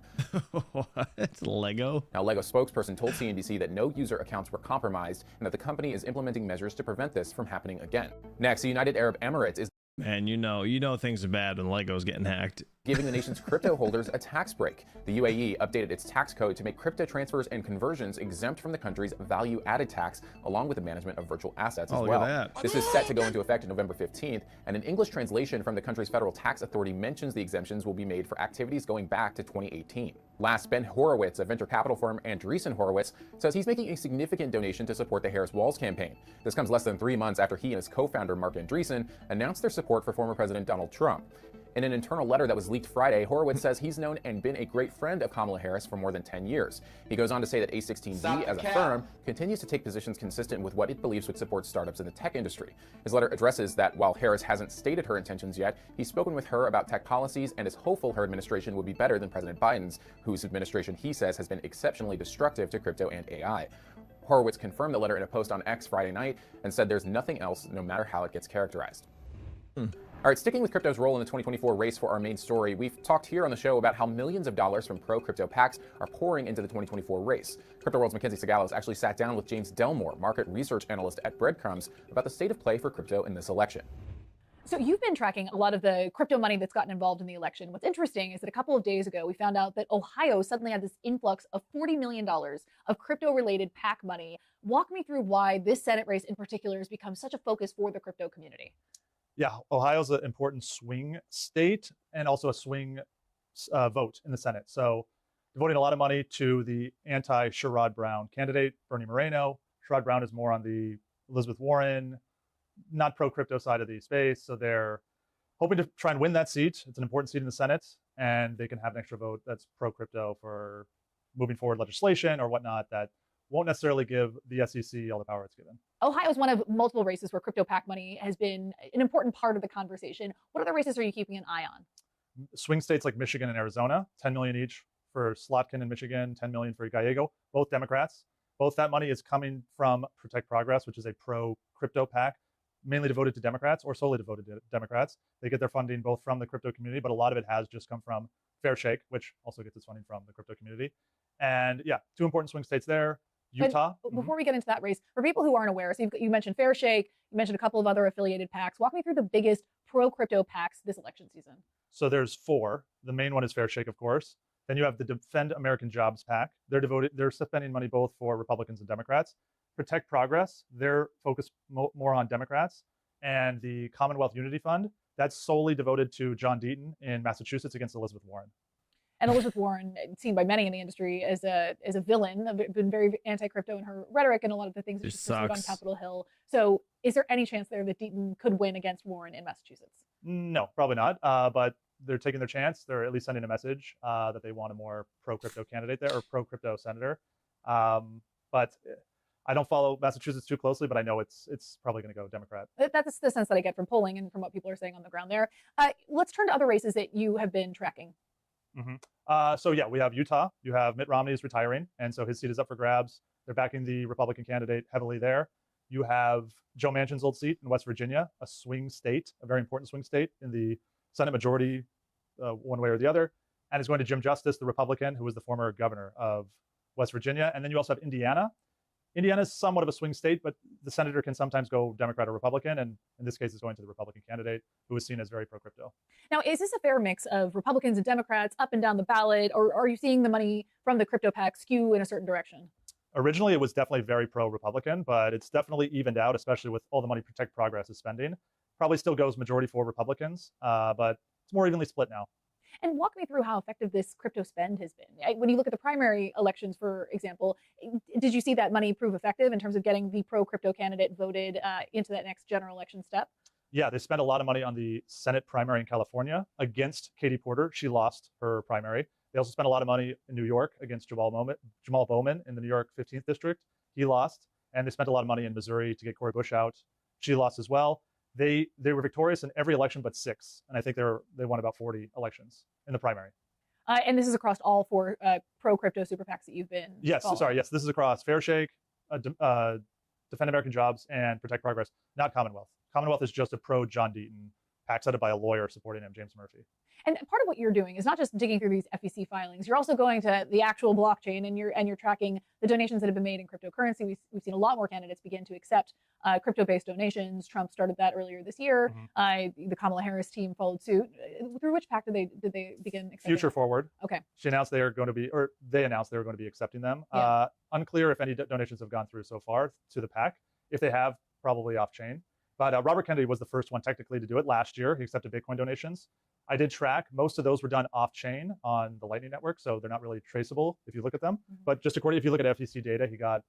What? Lego? Now, Lego spokesperson told CNBC that no user accounts were compromised and that the company is implementing measures to prevent this from happening again. Next, the United Arab Emirates is Man, you know things are bad when Lego's getting hacked. Giving the nation's crypto holders a tax break. The UAE updated its tax code to make crypto transfers and conversions exempt from the country's value-added tax, along with the management of virtual assets as well. Look at that. This is set to go into effect on November 15th, and an English translation from the country's federal tax authority mentions the exemptions will be made for activities going back to 2018. Last, Ben Horowitz, a venture capital firm Andreessen Horowitz, says he's making a significant donation to support the Harris Walls campaign. This comes less than 3 months after he and his co-founder Mark Andreessen announced their support for former President Donald Trump. In an internal letter that was leaked Friday, Horowitz says he's known and been a great friend of Kamala Harris for more than 10 years. He goes on to say that A16Z, as a firm, continues to take positions consistent with what it believes would support startups in the tech industry. His letter addresses that while Harris hasn't stated her intentions yet, he's spoken with her about tech policies and is hopeful her administration will be better than President Biden's, whose administration he says has been exceptionally destructive to crypto and AI. Horowitz confirmed the letter in a post on X Friday night and said there's nothing else, no matter how it gets characterized. All right, sticking with crypto's role in the 2024 race for our main story, we've talked here on the show about how millions of dollars from pro-crypto PACs are pouring into the 2024 race. Crypto World's Mackenzie Sagalos actually sat down with James Delmore, market research analyst at Breadcrumbs, about the state of play for crypto in this election. So you've been tracking a lot of the crypto money that's gotten involved in the election. What's interesting is that a couple of days ago, we found out that Ohio suddenly had this influx of $40 million of crypto-related PAC money. Walk me through why this Senate race in particular has become such a focus for the crypto community. Yeah, Ohio's an important swing state and also a swing vote in the Senate. So devoting a lot of money to the anti-Sherrod Brown candidate, Bernie Moreno. Sherrod Brown is more on the Elizabeth Warren, not pro-crypto side of the space. So they're hoping to try and win that seat. It's an important seat in the Senate, and they can have an extra vote that's pro-crypto for moving forward legislation or whatnot that won't necessarily give the SEC all the power it's given. Ohio is one of multiple races where crypto PAC money has been an important part of the conversation. What other races are you keeping an eye on? Swing states like Michigan and Arizona, 10 million each for Slotkin in Michigan, 10 million for Gallego, both Democrats. Both that money is coming from Protect Progress, which is a pro-crypto PAC, mainly devoted to Democrats or solely devoted to Democrats. They get their funding both from the crypto community, but a lot of it has just come from Fair Shake, which also gets its funding from the crypto community. And yeah, two important swing states there. Utah. But before we get into that race, for people who aren't aware, so you mentioned Fair Shake, you mentioned a couple of other affiliated PACs. Walk me through the biggest pro-crypto PACs this election season. So there's 4. The main one is Fair Shake, of course. Then you have the Defend American Jobs PAC. They're spending money both for Republicans and Democrats. Protect Progress, they're focused more on Democrats. And the Commonwealth Unity Fund, that's solely devoted to John Deaton in Massachusetts against Elizabeth Warren. And Elizabeth Warren, seen by many in the industry as a villain, been very anti-crypto in her rhetoric and a lot of the things that she's pursued on Capitol Hill. So is there any chance there that Deaton could win against Warren in Massachusetts? No, probably not. But they're taking their chance. They're at least sending a message that they want a more pro-crypto candidate there or pro-crypto senator. But I don't follow Massachusetts too closely, but I know it's probably going to go Democrat. That's the sense that I get from polling and from what people are saying on the ground there. Let's turn to other races that you have been tracking. So yeah, we have Utah. You have Mitt Romney is retiring, and so his seat is up for grabs. They're backing the Republican candidate heavily there. You have Joe Manchin's old seat in West Virginia, a swing state, a very important swing state in the Senate majority, one way or the other. And it's going to Jim Justice, the Republican, who was the former governor of West Virginia. And then you also have Indiana. Indiana is somewhat of a swing state, but the senator can sometimes go Democrat or Republican, and in this case, it's going to the Republican candidate, who is seen as very pro-crypto. Now, is this a fair mix of Republicans and Democrats up and down the ballot, or are you seeing the money from the crypto PAC skew in a certain direction? Originally, it was definitely very pro-Republican, but it's definitely evened out, especially with all the money Protect Progress is spending. Probably still goes majority for Republicans, but it's more evenly split now. And walk me through how effective this crypto spend has been. When you look at the primary elections, for example, did you see that money prove effective in terms of getting the pro-crypto candidate voted into that next general election step? Yeah, they spent a lot of money on the Senate primary in California against Katie Porter. She lost her primary. They also spent a lot of money in New York against Jamal Bowman in the New York 15th district. He lost. And they spent a lot of money in Missouri to get Cori Bush out. She lost as well. They were victorious in every election but 6, and I think they won about 40 elections in the primary. And this is across all 4 pro-crypto super PACs that you've been following. Yes, this is across Fair Shake, Defend American Jobs, and Protect Progress, not Commonwealth. Commonwealth is just a pro-John Deaton PAC set up by a lawyer supporting him, James Murphy. And part of what you're doing is not just digging through these FEC filings. You're also going to the actual blockchain, and you're tracking the donations that have been made in cryptocurrency. We've seen a lot more candidates begin to accept crypto-based donations. Trump started that earlier this year. The Kamala Harris team followed suit. Through which PAC did they begin accepting? Future Forward. Okay. They announced they were going to be accepting them. Yeah. Unclear if any donations have gone through so far to the PAC. If they have, probably off-chain. But Robert Kennedy was the first one technically to do it last year. He accepted Bitcoin donations. I did track. Most of those were done off-chain on the Lightning Network, so they're not really traceable if you look at them. But just if you look at FEC data, he got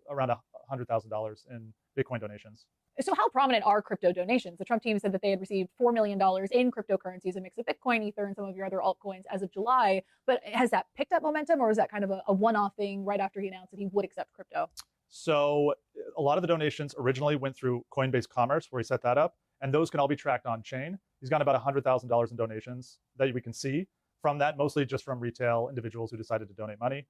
around $100,000 in Bitcoin donations. So how prominent are crypto donations? The Trump team said that they had received $4 million in cryptocurrencies, a mix of Bitcoin, Ether, and some of your other altcoins as of July. But has that picked up momentum, or is that kind of a one-off thing right after he announced that he would accept crypto? So a lot of the donations originally went through Coinbase Commerce, where he set that up, and those can all be tracked on chain. He's got about $100,000 in donations that we can see from that, mostly just from retail individuals who decided to donate money.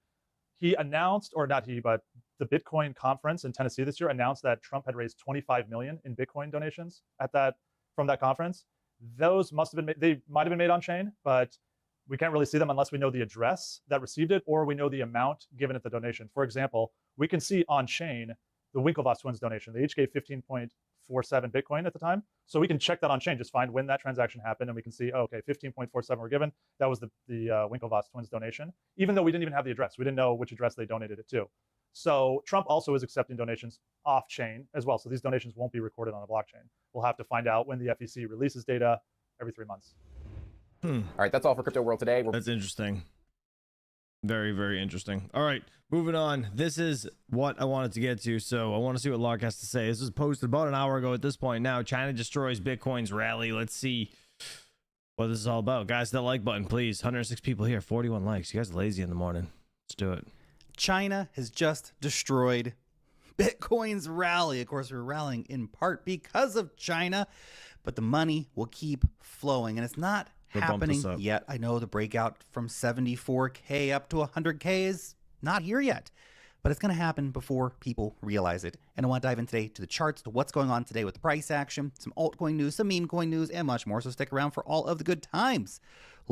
He announced, or not he, but the Bitcoin conference in Tennessee this year announced that Trump had raised $25 million in Bitcoin donations from that conference. Those must have been they might have been made on chain, but we can't really see them unless we know the address that received it or we know the amount given at the donation. For example, we can see on chain the Winklevoss twins donation. They each gave 15.47 Bitcoin at the time. So we can check that on chain, just find when that transaction happened, and we can see, oh, okay, 15.47 were given. That was the Winklevoss twins donation, even though we didn't even have the address. We didn't know which address they donated it to. So Trump also is accepting donations off chain as well. So these donations won't be recorded on a blockchain. We'll have to find out when the FEC releases data every 3 months. All right, that's all for Crypto World today. That's interesting. Very, very interesting. All right, moving on. This is what I wanted to get to. So I want to see what Lark has to say. This was posted about an hour ago at this point now. China destroys Bitcoin's rally. Let's see what this is all about. Guys, that like button, please. 106 people here, 41 likes. You guys are lazy in the morning. Let's do it. China has just destroyed Bitcoin's rally. Of course, we're rallying in part because of China, but the money will keep flowing, and it's not happening yet. I know the breakout from 74K up to 100K is not here yet, but it's going to happen before people realize it. And I want to dive in today to the charts, to what's going on today with the price action, some altcoin news, some meme coin news, and much more. So stick around for all of the good times.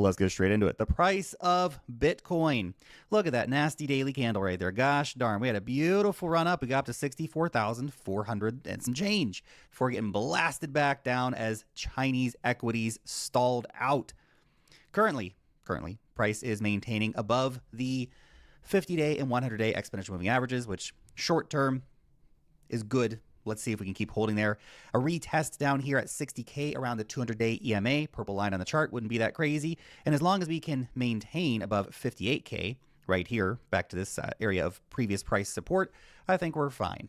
Let's get straight into it. The price of Bitcoin. Look at that nasty daily candle right there. Gosh darn, we had a beautiful run up. We got up to 64,400 and some change before getting blasted back down as Chinese equities stalled out. Currently, price is maintaining above the 50-day and 100-day exponential moving averages, which short term is good. Let's see if we can keep holding there. A retest down here at 60K around the 200-day EMA. Purple line on the chart wouldn't be that crazy. And as long as we can maintain above 58K right here, back to this area of previous price support, I think we're fine.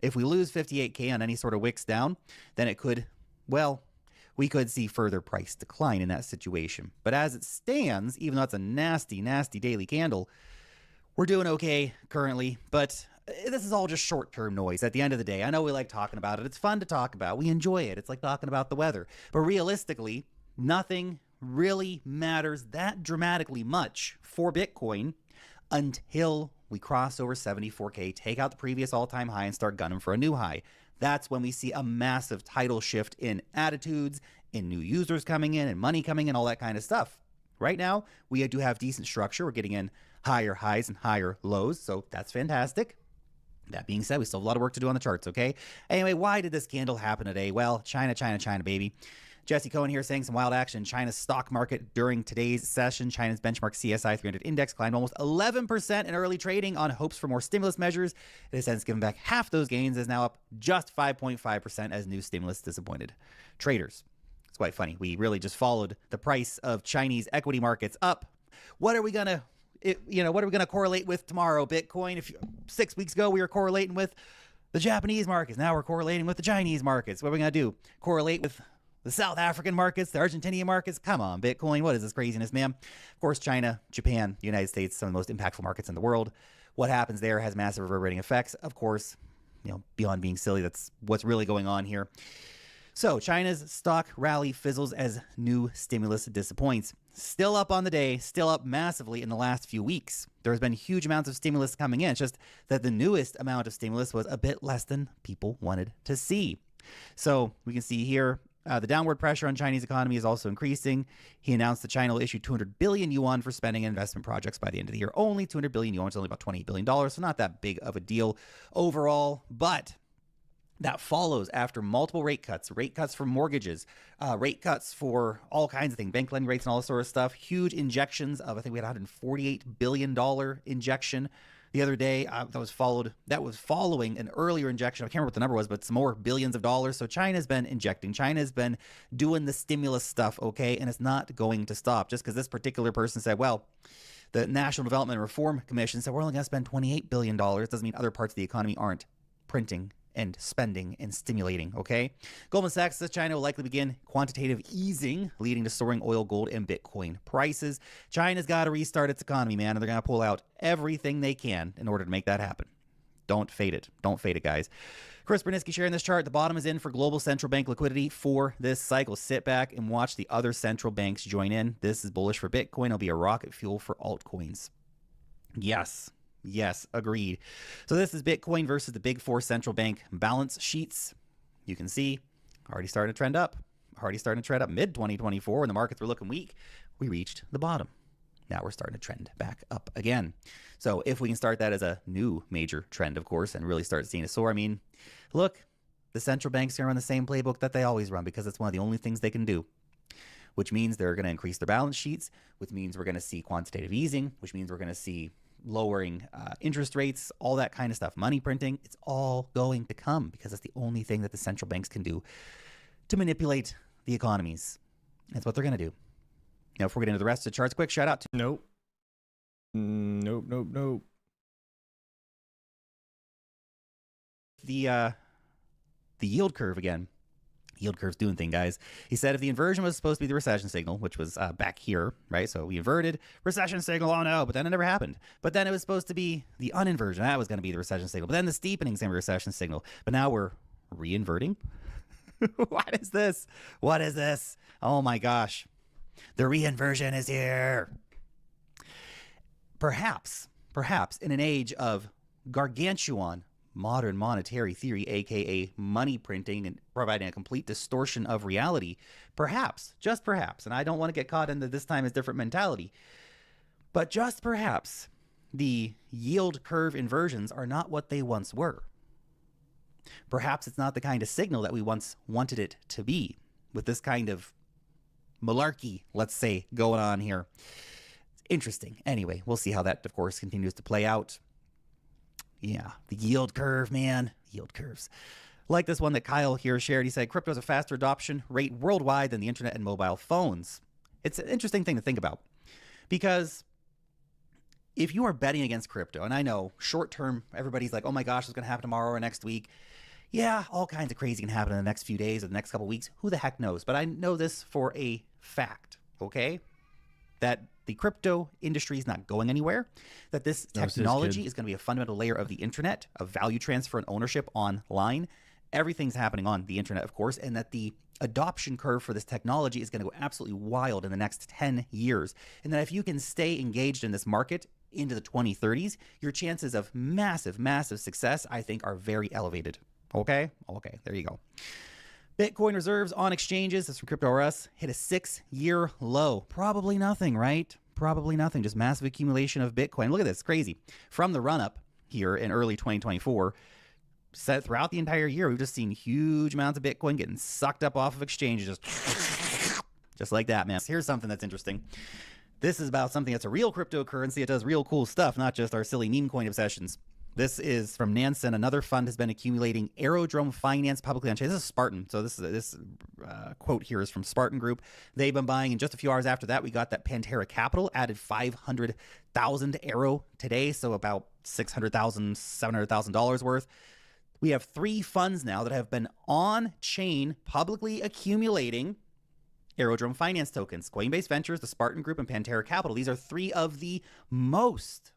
If we lose 58K on any sort of wicks down, then it could, well, we could see further price decline in that situation. But as it stands, even though it's a nasty, nasty daily candle, we're doing okay currently, but this is all just short-term noise at the end of the day. I know we like talking about it. It's fun to talk about. We enjoy it. It's like talking about the weather. But realistically, nothing really matters that dramatically much for Bitcoin until we cross over 74K, take out the previous all-time high, and start gunning for a new high. That's when we see a massive tidal shift in attitudes, in new users coming in, and money coming in, all that kind of stuff. Right now, we do have decent structure. We're getting in higher highs and higher lows, so that's fantastic. That being said, we still have a lot of work to do on the charts, okay? Anyway, why did this candle happen today? Well, China, baby. Jesse Cohen here saying some wild action in China's stock market during today's session. China's benchmark CSI 300 index climbed almost 11% in early trading on hopes for more stimulus measures. It has since given back half those gains, is now up just 5.5% as new stimulus disappointed traders. It's quite funny. We really just followed the price of Chinese equity markets up. What are we going to what are we going to correlate with tomorrow? Bitcoin. 6 weeks ago, we were correlating with the Japanese markets. Now we're correlating with the Chinese markets. What are we going to do? Correlate with the South African markets, the Argentinian markets? Come on, Bitcoin. What is this craziness, man? Of course, China, Japan, the United States, some of the most impactful markets in the world. What happens there has massive reverberating effects. Of course, beyond being silly, that's what's really going on here. So China's stock rally fizzles as new stimulus disappoints. Still up on the day, still up massively in the last few weeks. There's been huge amounts of stimulus coming in. It's just that the newest amount of stimulus was a bit less than people wanted to see. So we can see here The downward pressure on Chinese economy is also increasing. He announced that China will issue 200 billion yuan for spending and investment projects by the end of the year. Only 200 billion yuan is only about $28 billion, so not that big of a deal overall. But that follows after multiple rate cuts for mortgages, rate cuts for all kinds of things, bank lending rates and all this sort of stuff. Huge injections of, I think we had $148 billion injection the other day. That was following an earlier injection. I can't remember what the number was, but some more billions of dollars. So China's been injecting. China's been doing the stimulus stuff, okay? And it's not going to stop just because this particular person said, well, the National Development and Reform Commission said we're only going to spend $28 billion. Doesn't mean other parts of the economy aren't printing and spending and stimulating, okay? Goldman Sachs says China will likely begin quantitative easing, leading to soaring oil, gold, and Bitcoin prices. China's got to restart its economy, man, and they're going to pull out everything they can in order to make that happen. Don't fade it. Don't fade it, guys. Chris Bernitzky sharing this chart. The bottom is in for global central bank liquidity for this cycle. Sit back and watch the other central banks join in. This is bullish for Bitcoin. It'll be a rocket fuel for altcoins. Yes, agreed. So this is Bitcoin versus the big four central bank balance sheets. You can see already starting to trend up. Mid 2024 when the markets were looking weak, we reached the bottom. Now we're starting to trend back up again. So if we can start that as a new major trend, of course, and really start seeing a soar, I mean, look, the central banks are going to run the same playbook that they always run because it's one of the only things they can do, which means they're going to increase their balance sheets, which means we're going to see quantitative easing, which means we're going to see lowering interest rates, all that kind of stuff, money printing. It's all going to come because it's the only thing that the central banks can do to manipulate the economies. That's what they're going to do. Now, if we're getting into the rest of the charts, quick shout out to Nope. The yield curve again. Yield curve's doing thing, guys. He said if the inversion was supposed to be the recession signal, which was back here, right? So we inverted, recession signal, oh no, but then it never happened. But then it was supposed to be the uninversion. That was going to be the recession signal. But then the steepening's going to be the recession signal. But now we're re-inverting. What is this? Oh my gosh. The re-inversion is here. Perhaps in an age of gargantuan modern monetary theory, aka money printing and providing a complete distortion of reality, perhaps, just perhaps, and I don't want to get caught in the this time is different mentality, but just perhaps the yield curve inversions are not what they once were. Perhaps it's not the kind of signal that we once wanted it to be, with this kind of malarkey, let's say, going on here. It's interesting. Anyway, we'll see how that, of course, continues to play out. Yeah, the yield curve, man. Yield curves. Like this one that Kyle here shared. He said, crypto has a faster adoption rate worldwide than the internet and mobile phones. It's an interesting thing to think about. Because if you are betting against crypto, and I know short term, everybody's like, oh my gosh, it's going to happen tomorrow or next week. Yeah, all kinds of crazy can happen in the next few days or the next couple weeks. Who the heck knows? But I know this for a fact, okay? That the crypto industry is not going anywhere, that this technology is going to be a fundamental layer of the internet, of value transfer and ownership online. Everything's happening on the internet, of course, and that the adoption curve for this technology is going to go absolutely wild in the next 10 years. And that if you can stay engaged in this market into the 2030s, your chances of massive, massive success, I think, are very elevated. Okay, there you go. Bitcoin reserves on exchanges, this is from Crypto RS, hit a 6-year low. Probably nothing, right? Probably nothing, just massive accumulation of Bitcoin. Look at this, crazy. From the run-up here in early 2024, set throughout the entire year, we've just seen huge amounts of Bitcoin getting sucked up off of exchanges, just like that, man. Here's something that's interesting. This is about something that's a real cryptocurrency. It does real cool stuff, not just our silly meme coin obsessions. This is from Nansen. Another fund has been accumulating Aerodrome Finance publicly on chain. This is Spartan. So this quote here is from Spartan Group. They've been buying, in just a few hours after that, we got that Pantera Capital added 500,000 Aero today. So about $600,000, $700,000 worth. We have 3 funds now that have been on chain publicly accumulating Aerodrome Finance tokens. Coinbase Ventures, the Spartan Group, and Pantera Capital. These are 3 of the most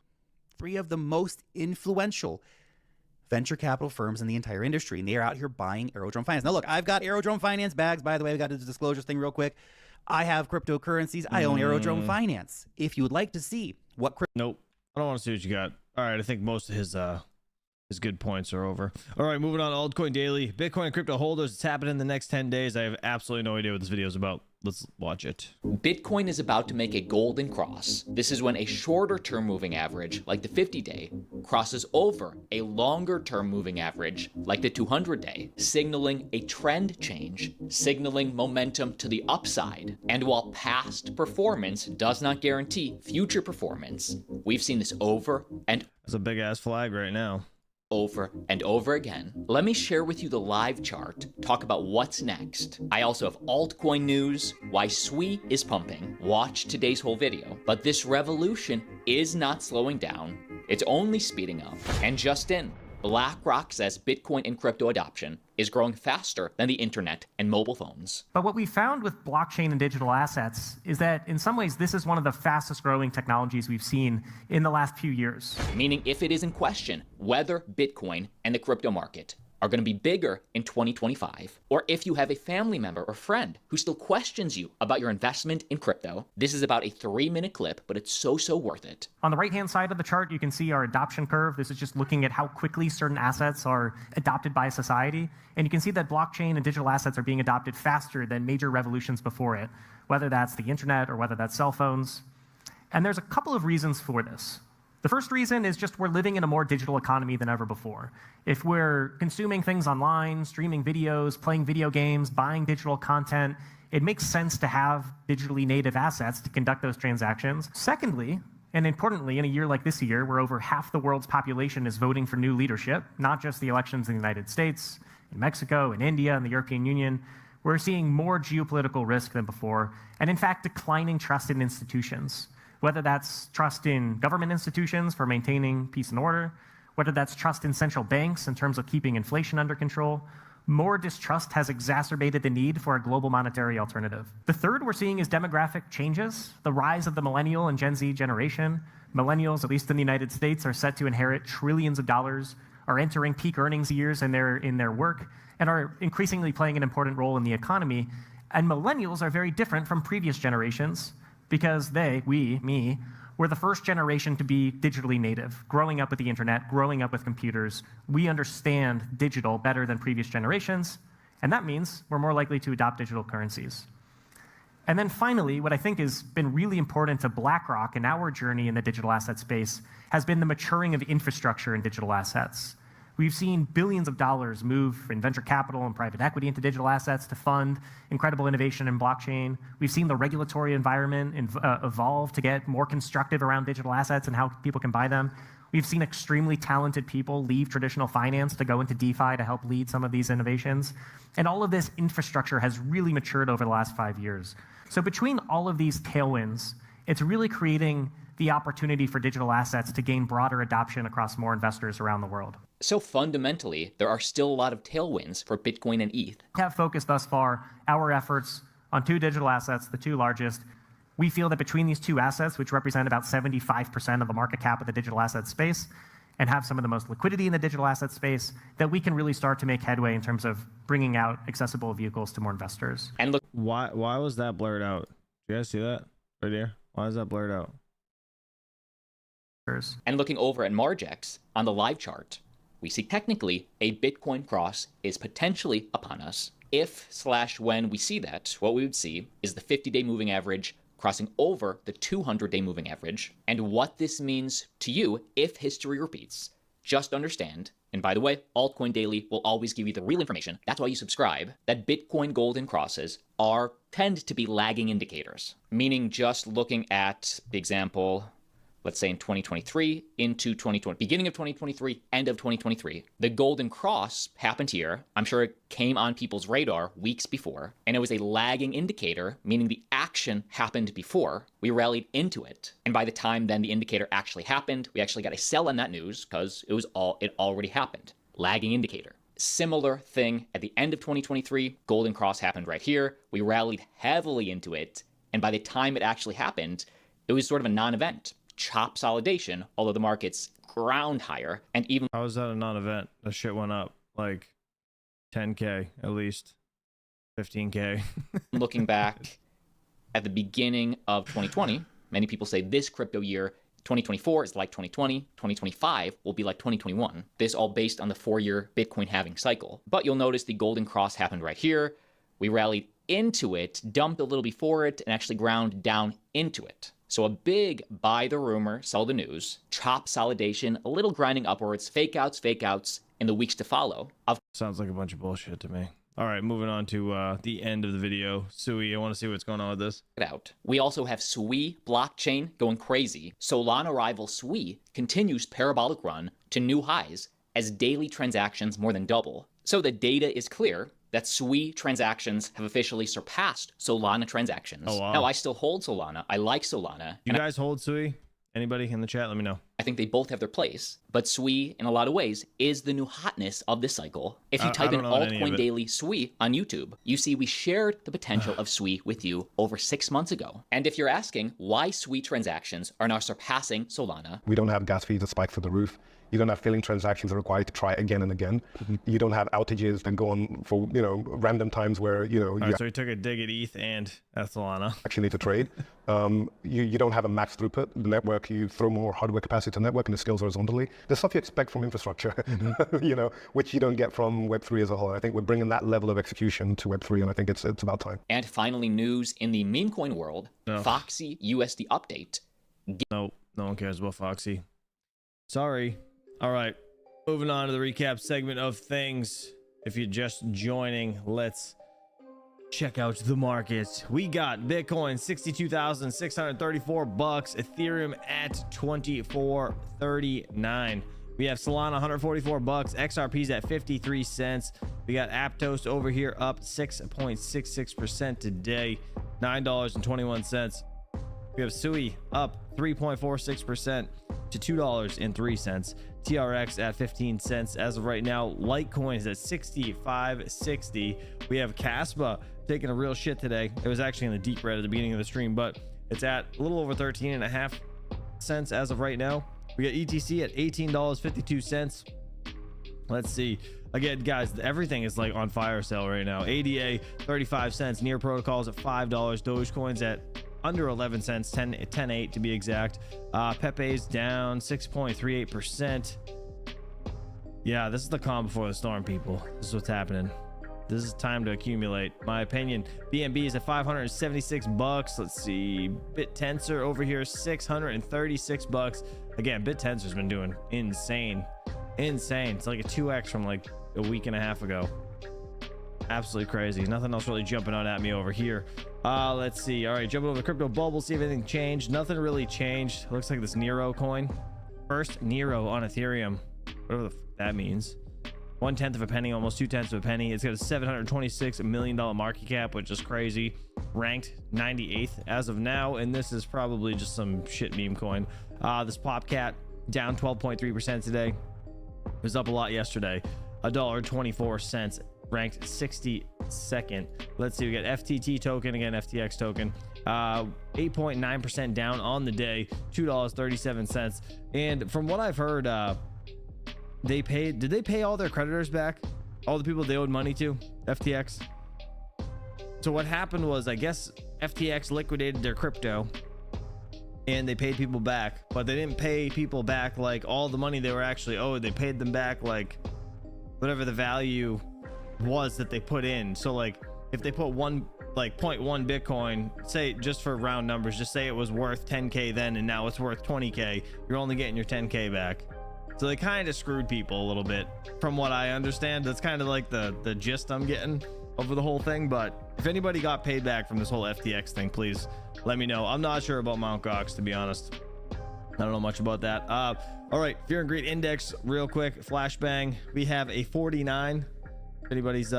influential venture capital firms in the entire industry, and they are out here buying Aerodrome Finance. Now, look, I've got Aerodrome Finance bags. By the way, we got to do the disclosure thing real quick. I have cryptocurrencies. I own Aerodrome Finance. If you would like to see what... Nope. I don't want to see what you got. All right, I think most of his His good points are over. All right, moving on to Altcoin Daily. Bitcoin and crypto holders, it's happening in the next 10 days. I have absolutely no idea what this video is about. Let's watch it. Bitcoin is about to make a golden cross. This is when a shorter term moving average, like the 50-day, crosses over a longer term moving average, like the 200-day, signaling a trend change, signaling momentum to the upside. And while past performance does not guarantee future performance, we've seen this over and That's a big ass flag right now. Over and over again. Let me share with you the live chart, talk about what's next. I also have altcoin news, why SWI is pumping. Watch today's whole video. But this revolution is not slowing down. It's only speeding up. And just in, BlackRock says Bitcoin and crypto adoption is growing faster than the internet and mobile phones. But what we found with blockchain and digital assets is that in some ways this is one of the fastest growing technologies we've seen in the last few years. Meaning if it is in question whether Bitcoin and the crypto market are going to be bigger in 2025, or if you have a family member or friend who still questions you about your investment in crypto, this is about a 3-minute clip, but it's so worth it. On the right-hand side of the chart, you can see our adoption curve. This is just looking at how quickly certain assets are adopted by society. And you can see that blockchain and digital assets are being adopted faster than major revolutions before it, whether that's the internet or whether that's cell phones. And there's a couple of reasons for this. The first reason is just we're living in a more digital economy than ever before. If we're consuming things online, streaming videos, playing video games, buying digital content, it makes sense to have digitally native assets to conduct those transactions. Secondly, and importantly, in a year like this year, where over half the world's population is voting for new leadership, not just the elections in the United States, in Mexico, in India, and the European Union, we're seeing more geopolitical risk than before, and in fact, declining trust in institutions. Whether that's trust in government institutions for maintaining peace and order, whether that's trust in central banks in terms of keeping inflation under control, more distrust has exacerbated the need for a global monetary alternative. The third we're seeing is demographic changes, the rise of the millennial and Gen Z generation. Millennials, at least in the United States, are set to inherit trillions of dollars, are entering peak earnings years in their work, and are increasingly playing an important role in the economy. And millennials are very different from previous generations, because we, were the first generation to be digitally native, growing up with the internet, growing up with computers. We understand digital better than previous generations, and that means we're more likely to adopt digital currencies. And then finally, what I think has been really important to BlackRock in our journey in the digital asset space has been the maturing of infrastructure in digital assets. We've seen billions of dollars move in venture capital and private equity into digital assets to fund incredible innovation in blockchain. We've seen the regulatory environment evolve to get more constructive around digital assets and how people can buy them. We've seen extremely talented people leave traditional finance to go into DeFi to help lead some of these innovations. And all of this infrastructure has really matured over the last 5 years. So between all of these tailwinds, it's really creating the opportunity for digital assets to gain broader adoption across more investors around the world. So fundamentally, there are still a lot of tailwinds for Bitcoin and ETH. We have focused thus far our efforts on 2 digital assets, the 2 largest. We feel that between these 2 assets, which represent about 75% of the market cap of the digital asset space, and have some of the most liquidity in the digital asset space, that we can really start to make headway in terms of bringing out accessible vehicles to more investors. And look, why was that blurred out? Do you guys see that right here? Why is that blurred out? And looking over at Margex on the live chart, we see technically a Bitcoin cross is potentially upon us. If/when we see that, what we would see is the 50-day moving average crossing over the 200-day moving average. And what this means to you if history repeats, just understand, and by the way, Altcoin Daily will always give you the real information. That's why you subscribe, that Bitcoin golden crosses tend to be lagging indicators. Meaning just looking at the example, let's say in 2023 into 2020, beginning of 2023, end of 2023, the golden cross happened here. I'm sure it came on people's radar weeks before, and it was a lagging indicator, meaning the action happened before we rallied into it. And by the time then the indicator actually happened, we actually got a sell on that news because it already happened. Lagging indicator. Similar thing at the end of 2023, golden cross happened right here. We rallied heavily into it, and by the time it actually happened, it was sort of a non-event. Chop solidation, although the market's ground higher, and even how is that a non-event? That shit went up like 10K at least, 15K. Looking back at the beginning of 2020, many people say this crypto year 2024 is like 2020, 2025 will be like 2021. This all based on the 4-year Bitcoin halving cycle. But you'll notice the golden cross happened right here. We rallied into it, dumped a little before it, and actually ground down into it. So a big buy the rumor, sell the news, chop solidation, a little grinding upwards, fake outs in the weeks to follow. Sounds like a bunch of bullshit to me. All right, moving on to the end of the video. Sui, I want to see what's going on with this. We also have Sui blockchain going crazy. Solana rival Sui continues parabolic run to new highs as daily transactions more than double. So the data is clear that Sui transactions have officially surpassed Solana transactions. Oh, wow. Now, I still hold Solana. I like Solana. You guys hold Sui? Anybody in the chat? Let me know. I think they both have their place, but Sui, in a lot of ways, is the new hotness of this cycle. If you type in altcoin daily Sui on YouTube, you see we shared the potential of Sui with you over 6 months ago. And if you're asking why Sui transactions are now surpassing Solana, we don't have gas fees that spike through the roof. You don't have filling transactions that are required to try again and again. You don't have outages that go on for, random times where, Right, so he took a dig at ETH and at Solana. Actually need to trade. You don't have a max throughput. The network, you throw more hardware capacity to the network and it scales horizontally. The stuff you expect from infrastructure, which you don't get from Web3 as a whole. I think we're bringing that level of execution to Web3, and I think it's about time. And finally, news in the meme coin world, Foxy USD update. No one cares about Foxy. Sorry. All right, moving on to the recap segment of things. If you're just joining, let's check out the market. We got Bitcoin $62,634, Ethereum at $24.39. We have Solana $144, XRP's at 53 cents. We got Aptos over here up 6.66% today, $9.21. We have Sui up 3.46% to $2.03. TRX at 15 cents as of right now. Litecoin is at 65.60. We have Caspa taking a real shit today. It was actually in the deep red at the beginning of the stream, but it's at a little over 13.5 cents as of right now. We got ETC at $18.52. Let's see. Again, guys, everything is like on fire sale right now. ADA 35 cents. Near Protocols at $5. Dogecoin's at under 11 cents, 10.8 to be exact. Pepe's down 6.38%. Yeah, this is the calm before the storm, people. This is what's happening. This is time to accumulate, my opinion. BNB is at $576. Let's see. BitTensor over here, $636. Again, BitTensor's been doing insane. It's like a 2x from like a week and a half ago. Absolutely crazy. Nothing else really jumping out at me over here. Let's see. All right, jumping over the crypto bubble, see if anything changed. Nothing really changed. Looks like this Nero coin. First Nero on Ethereum, whatever that means. 1/10 of a penny, almost 2/10 of a penny. It's got a $726 million market cap, which is crazy. Ranked 98th as of now, and this is probably just some shit meme coin. This Popcat down 12.3% today. It was up a lot yesterday. $1.24. Ranked 62nd. Let's see, we got FTT token, again FTX token, 8.9% down on the day, $2.37. And from what I've heard, did they pay all their creditors back, all the people they owed money to, FTX? So what happened was, I guess FTX liquidated their crypto and they paid people back, but they didn't pay people back like all the money they were actually owed. They paid them back like whatever the value was that they put in. So like if they put 0.1 Bitcoin, say, just for round numbers, just say it was worth 10k then and now it's worth 20k, you're only getting your 10k back. So they kind of screwed people a little bit, from what I understand. That's kind of like the gist I'm getting over the whole thing. But if anybody got paid back from this whole FTX thing, please let me know. I'm not sure about Mt. Gox, to be honest. I don't know much about that. All right, Fear and Greed Index real quick, flashbang. We have a 49. If anybody's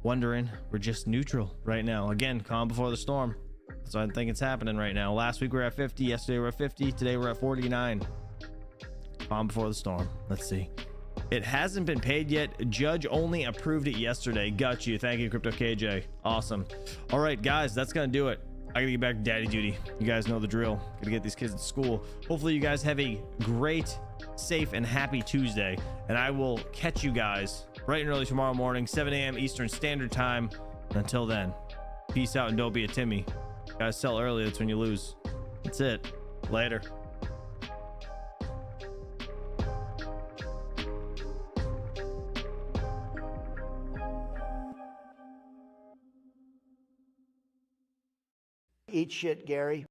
wondering, we're just neutral right now. Again, calm before the storm. So I think it's happening right now. Last week we were at 50, yesterday we were at 50, today we're at 49. Calm before the storm. Let's see. It hasn't been paid yet. Judge only approved it yesterday. Got you. Thank you, Crypto KJ. Awesome. All right, guys, that's gonna do it. I gotta get back to daddy duty. You guys know the drill. Gotta get these kids to school. Hopefully you guys have a great, safe, and happy Tuesday, and I will catch you guys bright and early tomorrow morning, 7 a.m. Eastern Standard Time. And until then, peace out and don't be a Timmy. You guys sell early, that's when you lose. That's it. Later. Eat shit, Gary.